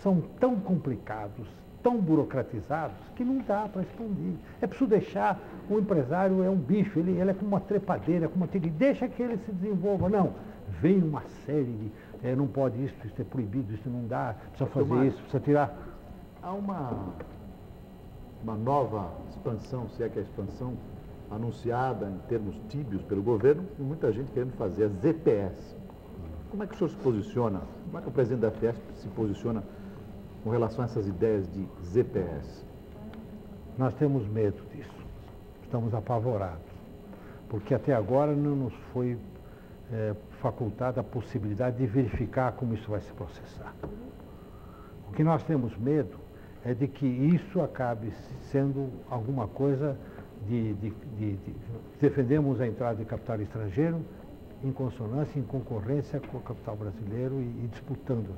são tão complicados, tão burocratizados, que não dá para expandir. É preciso deixar, o empresário é um bicho, ele é como uma trepadeira, deixa que ele se desenvolva. Não, vem uma série de, não pode isso é proibido, isso não dá, precisa fazer isso, precisa tirar. Há uma nova expansão, se é que é a expansão, anunciada em termos tíbios pelo governo, e muita gente querendo fazer as ZPS. Como é que o senhor se posiciona, como é que o presidente da Fiesp se posiciona com relação a essas ideias de ZPS? Nós temos medo disso, estamos apavorados, porque até agora não nos foi facultada a possibilidade de verificar como isso vai se processar. O que nós temos medo é de que isso acabe sendo alguma coisa defendemos a entrada de capital estrangeiro em consonância, em concorrência com o capital brasileiro e disputando.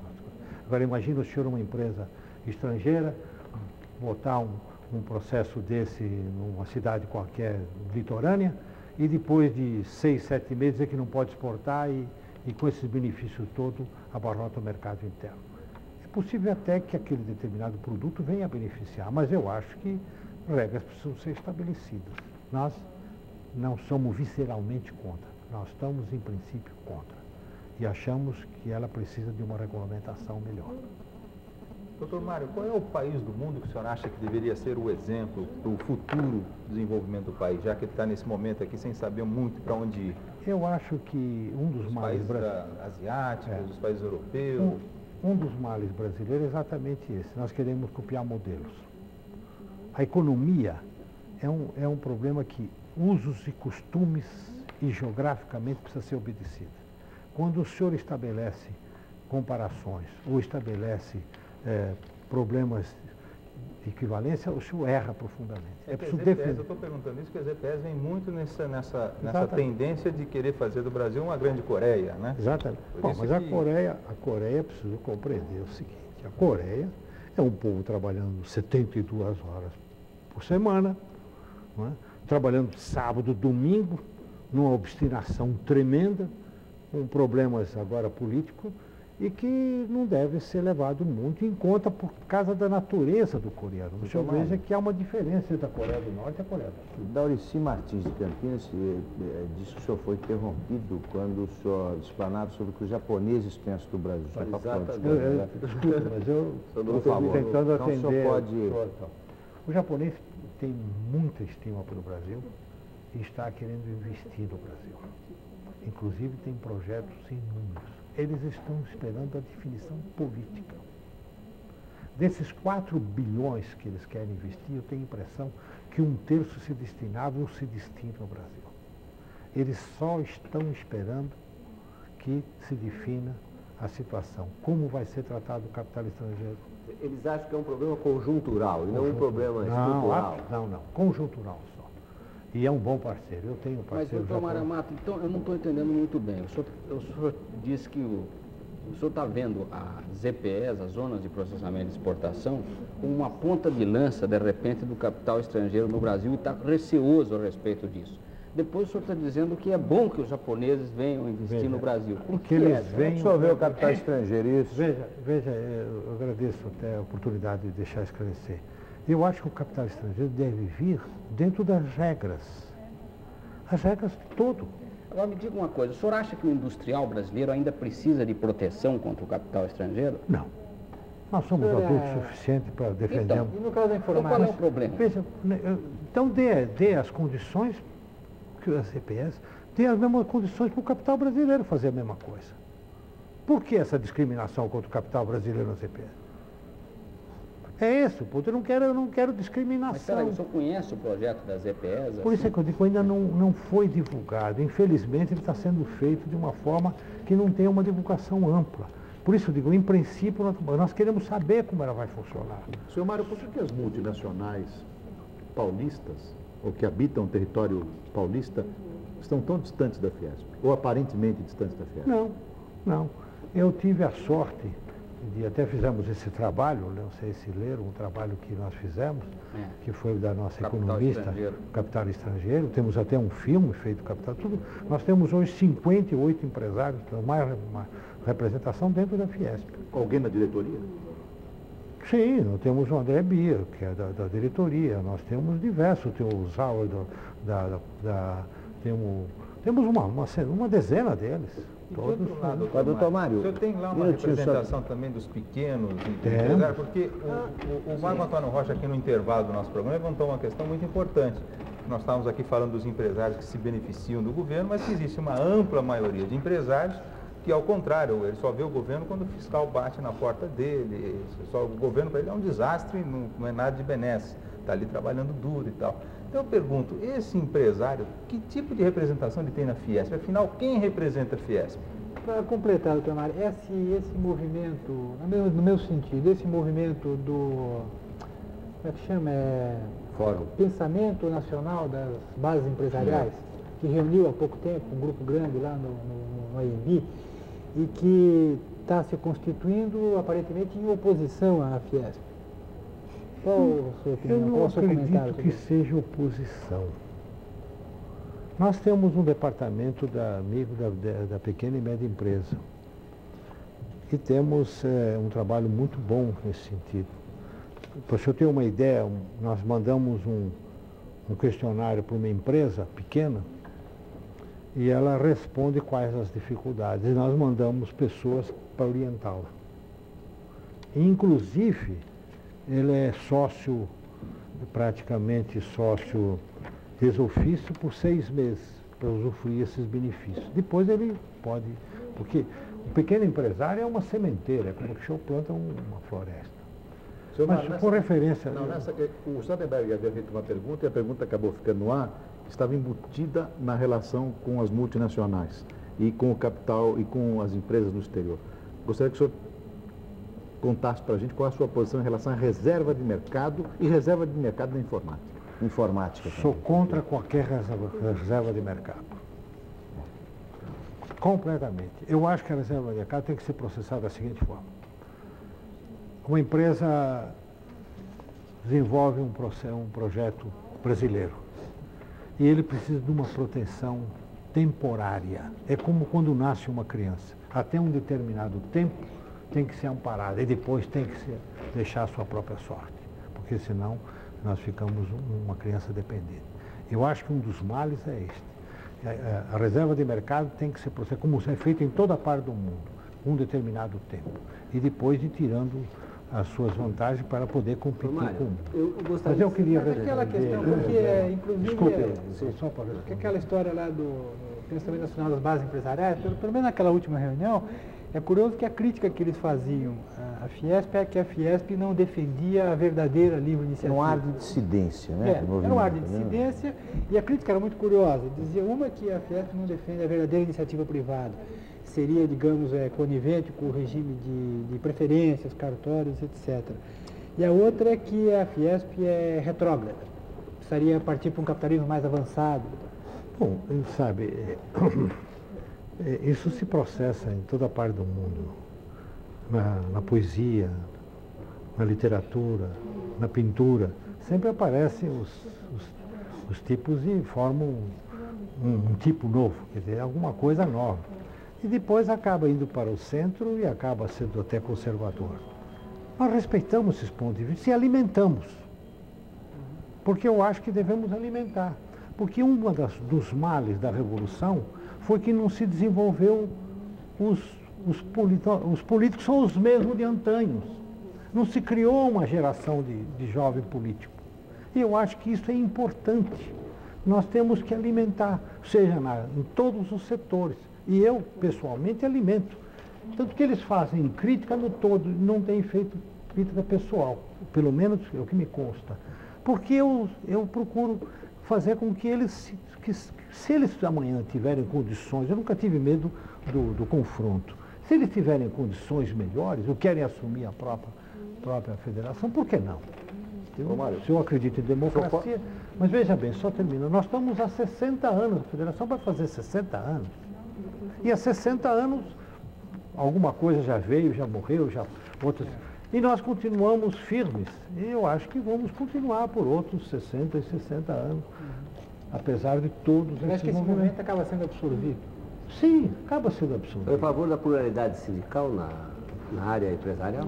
Agora imagine o senhor uma empresa estrangeira, botar um processo desse numa cidade qualquer litorânea e depois de 6, 7 meses dizer que não pode exportar e com esses benefícios todos abarrota o mercado interno. É possível até que aquele determinado produto venha a beneficiar, mas eu acho que regras precisam ser estabelecidas. Nós não somos visceralmente contra, nós estamos em princípio contra e achamos que ela precisa de uma regulamentação melhor. Doutor Mário, qual é o país do mundo que o senhor acha que deveria ser o exemplo para o futuro desenvolvimento do país, já que ele está nesse momento aqui sem saber muito para onde ir? Eu acho que um dos males asiáticos, os países europeus. Um dos males brasileiros é exatamente esse. Nós queremos copiar modelos. A economia é um problema que usos e costumes e geograficamente precisa ser obedecido. Quando o senhor estabelece comparações ou estabelece problemas de equivalência, o senhor erra profundamente. É preciso defender. Eu estou perguntando isso porque a ZPS vem muito nessa tendência de querer fazer do Brasil uma grande Coreia, né? Exatamente. Bom, mas a Coreia precisa compreender o seguinte, a Coreia é um povo trabalhando 72 horas por semana, não é? Trabalhando sábado, domingo, numa obstinação tremenda, com problemas agora políticos, e que não deve ser levado muito em conta por causa da natureza do coreano. O senhor veja que há uma diferença entre a Coreia do Norte e a Coreia do Sul. Daurici Martins de Campinas disse que o senhor foi interrompido quando o senhor explanava sobre o que os japoneses pensam do Brasil. Desculpa, mas eu estou tentando atender. Então o senhor pode... O japonês tem muita estima pelo Brasil e está querendo investir no Brasil. Inclusive tem projetos inúmeros. Eles estão esperando a definição política. Desses 4 bilhões que eles querem investir, eu tenho a impressão que 1/3 se destinava ou se destina ao Brasil. Eles só estão esperando que se defina a situação. Como vai ser tratado o capital estrangeiro? Eles acham que é um problema conjuntural e não um problema estrutural. Não, conjuntural só. E é um bom parceiro, eu tenho um parceiro. Mas, doutor Mário Amato, então eu não estou entendendo muito bem. O senhor disse que o senhor está vendo as ZPEs, as zonas de processamento e exportação, como uma ponta de lança, de repente, do capital estrangeiro no Brasil e está receoso a respeito disso. Depois o senhor está dizendo que é bom que os japoneses venham investir no Brasil. Por que eles venham... Absorver o capital estrangeiro, isso? Veja, eu agradeço até a oportunidade de deixar esclarecer. Eu acho que o capital estrangeiro deve vir dentro das regras. As regras de todo. Agora me diga uma coisa, o senhor acha que o industrial brasileiro ainda precisa de proteção contra o capital estrangeiro? Não. Nós somos adultos suficientes para defender. Então, e no caso da informação? Qual é o problema? Veja, então dê as condições que a CPS dê as mesmas condições para o capital brasileiro fazer a mesma coisa. Por que essa discriminação contra o capital brasileiro na CPS? É isso, eu não quero discriminação. Mas peraí, o senhor conhece o projeto das EPS? Por isso é que eu digo, ainda não foi divulgado. Infelizmente, ele está sendo feito de uma forma que não tem uma divulgação ampla. Por isso eu digo, em princípio, nós queremos saber como ela vai funcionar. Senhor Mário, por que as multinacionais paulistas, ou que habitam o território paulista, estão tão distantes da Fiesp? Ou aparentemente distantes da Fiesp? Não. Eu tive a sorte de até fizemos esse trabalho, não sei se leram, um trabalho que nós fizemos, que foi da nossa economista, Capital Estrangeiro. Temos até um filme feito Capital, tudo. Nós temos hoje 58 empresários, uma representação dentro da Fiesp. Alguém na diretoria? Sim, nós temos o André Bia, que é da diretoria, nós temos diversos, tem o Zauer, temos uma dezena deles. E de outro lado, doutor Mário, o senhor tem lá uma representação também dos pequenos empresários, porque o Marco Antônio Rocha, aqui no intervalo do nosso programa, levantou uma questão muito importante. Nós estávamos aqui falando dos empresários que se beneficiam do governo, mas que existe uma ampla maioria de empresários que, ao contrário, ele só vê o governo quando o fiscal bate na porta dele. Só o governo para ele é um desastre, não é nada de benesse, está ali trabalhando duro e tal. Então eu pergunto, esse empresário, que tipo de representação ele tem na Fiesp? Afinal, quem representa a Fiesp? Para completar, doutor Mário, esse movimento, no meu sentido, esse movimento do, como é que chama? Fórum. Pensamento Nacional das Bases Empresariais, que reuniu há pouco tempo um grupo grande lá no AMB e que está se constituindo aparentemente em oposição à Fiesp. Qual a sua opinião? Eu não acredito que seja oposição. Nós temos um departamento da pequena e média empresa e temos um trabalho muito bom nesse sentido. Para o senhor ter uma ideia, nós mandamos um questionário para uma empresa pequena e ela responde quais as dificuldades. E nós mandamos pessoas para orientá-la. Inclusive, ele é sócio, praticamente sócio ex-ofício por 6 meses, para usufruir esses benefícios. Depois ele pode, porque o pequeno empresário é uma sementeira, é como que o senhor planta uma floresta. Mas com referência... Não, o Sardenberg havia feito uma pergunta e a pergunta acabou ficando no ar, estava embutida na relação com as multinacionais e com o capital e com as empresas no exterior. Gostaria que o senhor contasse para a gente qual é a sua posição em relação à reserva de mercado e reserva de mercado na informática. Sou contra qualquer reserva de mercado. Completamente. Eu acho que a reserva de mercado tem que ser processada da seguinte forma. Uma empresa desenvolve um projeto brasileiro e ele precisa de uma proteção temporária. É como quando nasce uma criança. Até um determinado tempo tem que ser amparada e depois tem que deixar a sua própria sorte, porque senão nós ficamos uma criança dependente. Eu acho que um dos males é este. A reserva de mercado tem que ser processada, como é feito em toda parte do mundo, um determinado tempo, e depois ir tirando as suas vantagens para poder competir com o mundo. Mas eu queria aquela questão, porque inclusive, porque aquela história lá do Pensamento Nacional das Bases Empresariais, pelo menos naquela última reunião, é curioso que a crítica que eles faziam à Fiesp é que a Fiesp não defendia a verdadeira livre iniciativa. Um ar de dissidência, né? Era um ar de dissidência, e a crítica era muito curiosa. Dizia uma que a Fiesp não defende a verdadeira iniciativa privada. Seria, digamos, conivente com o regime de preferências, cartórios, etc. E a outra é que a Fiesp é retrógrada. Precisaria partir para um capitalismo mais avançado. Bom, sabe... Isso se processa em toda parte do mundo, na poesia, na literatura, na pintura. Sempre aparecem os tipos e formam um tipo novo, quer dizer, alguma coisa nova. E depois acaba indo para o centro e acaba sendo até conservador. Nós respeitamos esses pontos de vista e alimentamos, porque eu acho que devemos alimentar. Porque um dos males da Revolução foi que não se desenvolveu, os políticos são os mesmos de antanhos. Não se criou uma geração de jovem político. E eu acho que isso é importante. Nós temos que alimentar, seja em todos os setores. E eu, pessoalmente, alimento. Tanto que eles fazem crítica no todo, não têm feito crítica pessoal. Pelo menos é o que me consta. Porque eu procuro fazer com que eles... Se eles amanhã tiverem condições, eu nunca tive medo do confronto, se eles tiverem condições melhores, ou querem assumir a própria federação, por que não? Se eu acredito em democracia, mas veja bem, só termina, nós estamos há 60 anos, a federação vai fazer 60 anos, e há 60 anos alguma coisa já veio, já morreu, outras, e nós continuamos firmes, e eu acho que vamos continuar por outros 60 e 60 anos. Apesar de todos esses acho que esse movimento acaba sendo absorvido. Sim, acaba sendo absorvido. É a favor da pluralidade sindical na área empresarial?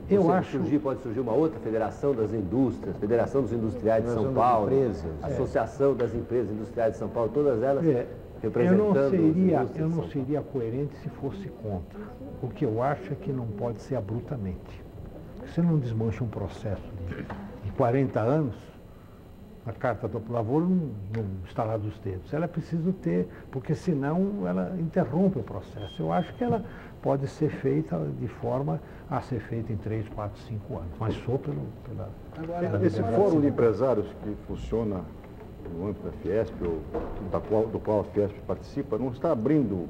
Eu acho... Pode surgir uma outra federação das indústrias, Federação dos Industriais de São Paulo, Associação das Empresas Industriais de São Paulo, todas elas Eu não seria coerente se fosse contra. O que eu acho é que não pode ser abruptamente. Você não desmancha um processo de 40 anos, a Carta do Lavoro não estalar dos dedos. Ela é preciso ter, porque senão ela interrompe o processo. Eu acho que ela pode ser feita de forma a ser feita em 3, 4, 5 anos, mas só pela... Agora, esse fórum de empresários que funciona no âmbito da Fiesp, ou do qual a Fiesp participa, não está abrindo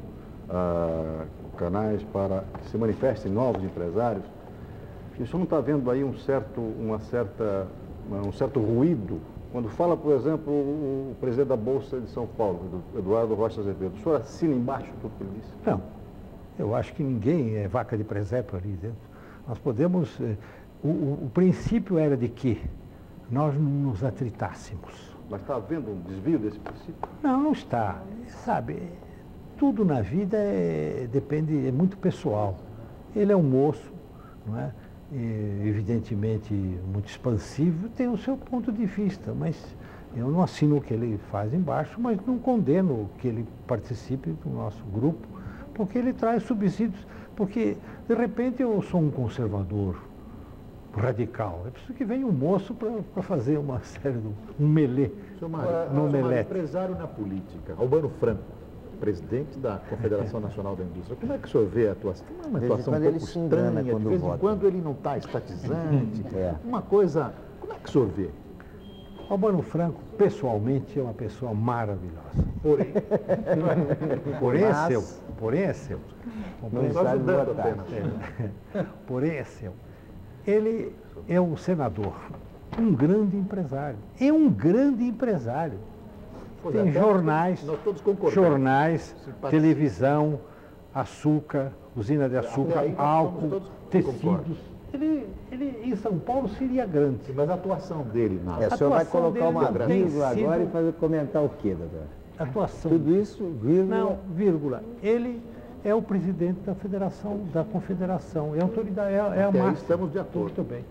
canais para que se manifestem novos empresários? Isso não está vendo aí um certo ruído? Quando fala, por exemplo, o presidente da Bolsa de São Paulo, Eduardo Rocha Azevedo, o senhor assina embaixo tudo que ele disse? Não, eu acho que ninguém é vaca de presépio ali dentro. Nós podemos... O princípio era de que nós não nos atritássemos. Mas está havendo um desvio desse princípio? Não, não está. Sabe, tudo na vida é muito pessoal. Ele é um moço, não é? Evidentemente muito expansivo, tem o seu ponto de vista, mas eu não assino o que ele faz embaixo, mas não condeno que ele participe do nosso grupo, porque ele traz subsídios, porque de repente eu sou um conservador radical, é preciso que venha um moço para fazer uma série de um melê. Senhor Mário, empresário na política, Albano Franco, presidente da Confederação Nacional da Indústria. Como é que o senhor vê a atuação? É uma atuação um pouco estranha, de vez em quando ele não está estatizante. Uma coisa... Como é que o senhor vê? Albano Franco, pessoalmente, é uma pessoa maravilhosa. Porém é seu. Não está ajudando apenas. Porém é seu. Ele é um senador, um grande empresário. É um grande empresário. Tem jornais, televisão, açúcar, usina de açúcar, álcool, tecidos. Ele em São Paulo seria grande. Mas a atuação dele, nada. O senhor vai colocar uma vírgula agora e fazer comentar o quê, doutor? Atuação. Tudo isso, vírgula? Não, vírgula. Ele é o presidente da Federação, da Confederação. É a autoridade, é a máxima. Estamos de acordo. Muito bem.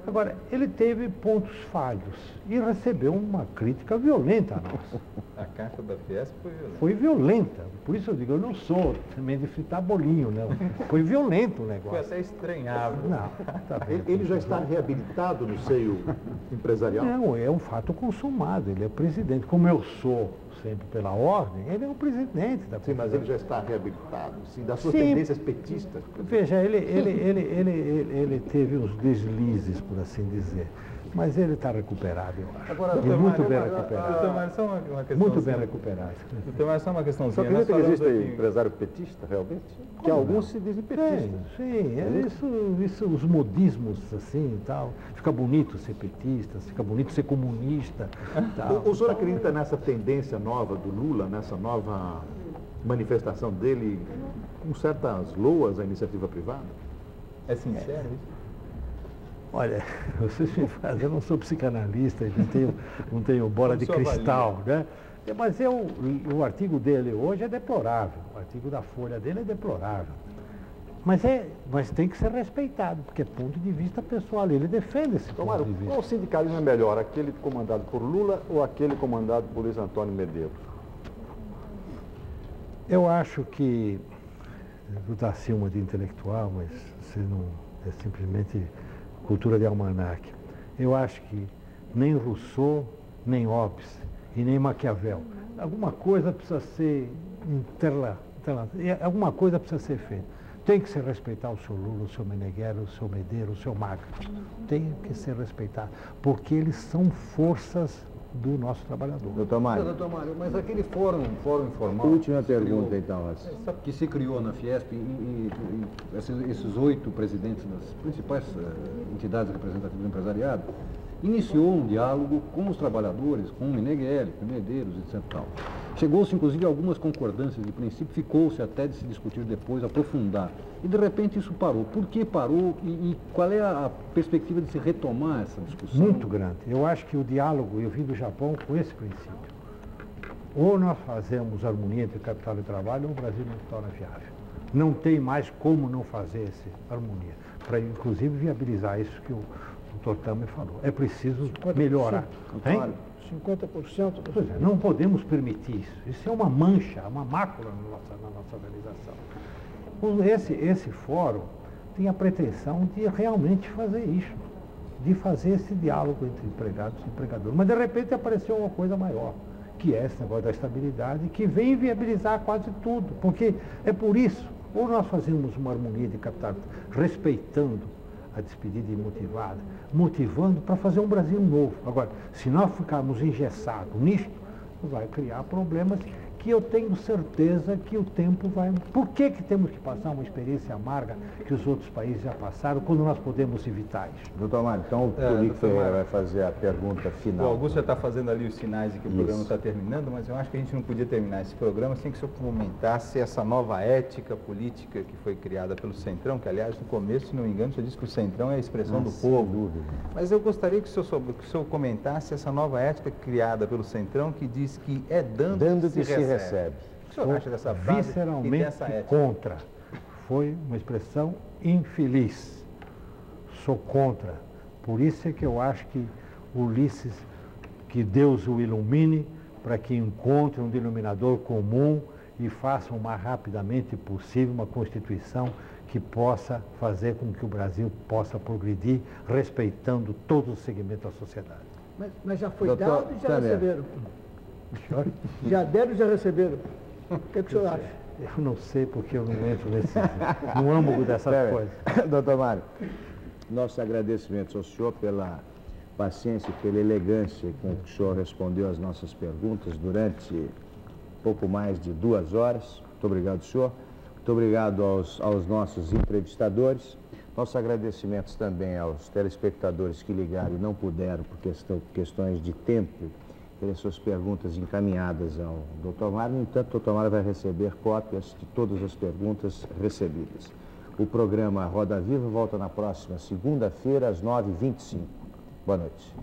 Agora, ele teve pontos falhos e recebeu uma crítica violenta a nós. A carta da Fiesp foi violenta. Foi violenta. Por isso eu digo, eu não sou também de fritar bolinho, não. Foi violento o negócio. Foi até estranhável. Não, tá bem. Ele já está reabilitado no seio empresarial? Não, é um fato consumado. Ele é presidente. Como eu sou sempre pela ordem, ele é o presidente da Sim, mas ele já está reabilitado, sim, das suas tendências petistas. Veja, ele teve uns deslizes, por assim dizer, mas ele está recuperado, eu acho. Agora, muito bem recuperado. Doutor Mário, só uma questão. Muito bem recuperado. Doutor Mário, só uma questãozinha. Só acredita que existe empresário petista, realmente? Que alguns se dizem petistas. Sim, isso, os modismos assim e tal. Fica bonito ser petista, fica bonito ser comunista. Tal. O senhor acredita nessa tendência nova do Lula, nessa nova manifestação dele, com certas loas à iniciativa privada? É sincero isso? Olha, vocês me fazem, eu não sou psicanalista, não tenho bola de cristal, né? Mas o artigo dele hoje é deplorável, o artigo da Folha dele é deplorável. Mas tem que ser respeitado, porque é ponto de vista pessoal, ele defende esse ponto de vista. Qual sindicalismo é melhor, aquele comandado por Lula ou aquele comandado por Luiz Antônio Medeiros? Eu acho que, vou dar assim uma de intelectual, mas você não, é simplesmente cultura de almanaque. Eu acho que nem Rousseau, nem Hobbes e nem Maquiavel. Alguma coisa precisa ser alguma coisa precisa ser feita. Tem que se respeitar o seu Lula, o seu Meneghello, o seu Medeiros, o seu Magno. Tem que ser respeitado, porque eles são forças do nosso trabalhador. Doutor Mário. Doutor Mário, mas aquele fórum informal... Última pergunta, então. Que se criou na Fiesp e esses 8 presidentes das principais entidades representativas do empresariado, iniciou um diálogo com os trabalhadores, com o Meneghello, com o Medeiros, etc. Chegou-se, inclusive, a algumas concordâncias de princípio, ficou-se até de se discutir depois, aprofundar. E, de repente, isso parou. Por que parou e qual é a perspectiva de se retomar essa discussão? Muito grande. Eu acho que o diálogo, eu vim do Japão com esse princípio. Ou nós fazemos harmonia entre capital e trabalho, ou o Brasil não se torna viável. Não tem mais como não fazer essa harmonia, para, inclusive, viabilizar isso que o doutor Temer falou. É preciso melhorar. 50%. Pois é, não podemos permitir isso. Isso é uma mancha, uma mácula na nossa organização. Esse fórum tem a pretensão de realmente fazer isso, de fazer esse diálogo entre empregados e empregadores. Mas, de repente, apareceu uma coisa maior, que é esse negócio da estabilidade, que vem inviabilizar quase tudo. Porque é por isso, ou nós fazemos uma harmonia de capital, respeitando a despedida imotivada, motivando para fazer um Brasil novo. Agora, se nós ficarmos engessados nisto, vai criar problemas que eu tenho certeza que o tempo vai... Por que temos que passar uma experiência amarga que os outros países já passaram, quando nós podemos evitar isso? Doutor Mário, então o Tonico Ferreira vai fazer a pergunta final. O Augusto já está fazendo ali os sinais de que o programa está terminando, mas eu acho que a gente não podia terminar esse programa sem que o senhor comentasse essa nova ética política que foi criada pelo Centrão, que, aliás, no começo, se não me engano, você disse que o Centrão é a expressão do povo. Mas eu gostaria que o senhor comentasse essa nova ética criada pelo Centrão, que diz que é dando que se recebe. O que o senhor acha dessa frase? Visceralmente contra. Foi uma expressão infeliz. Sou contra. Por isso é que eu acho que Ulisses, que Deus o ilumine, para que encontre um denominador comum e faça o mais rapidamente possível uma Constituição que possa fazer com que o Brasil possa progredir, respeitando todos os segmentos da sociedade. Mas já foi dado e já receberam. Já deram e já receberam. O que o senhor acha? Eu não sei, porque eu não entro no âmago dessas coisas. Doutor Mário, nossos agradecimentos ao senhor pela paciência e pela elegância com que o senhor respondeu às nossas perguntas durante pouco mais de 2 horas. Muito obrigado, senhor. Muito obrigado aos nossos entrevistadores. Nossos agradecimentos também aos telespectadores que ligaram e não puderam, por questões de tempo, ter suas perguntas encaminhadas ao Dr. Mário. No entanto, o Dr. Mário vai receber cópias de todas as perguntas recebidas. O programa Roda Viva volta na próxima segunda-feira, às 9h25. Boa noite.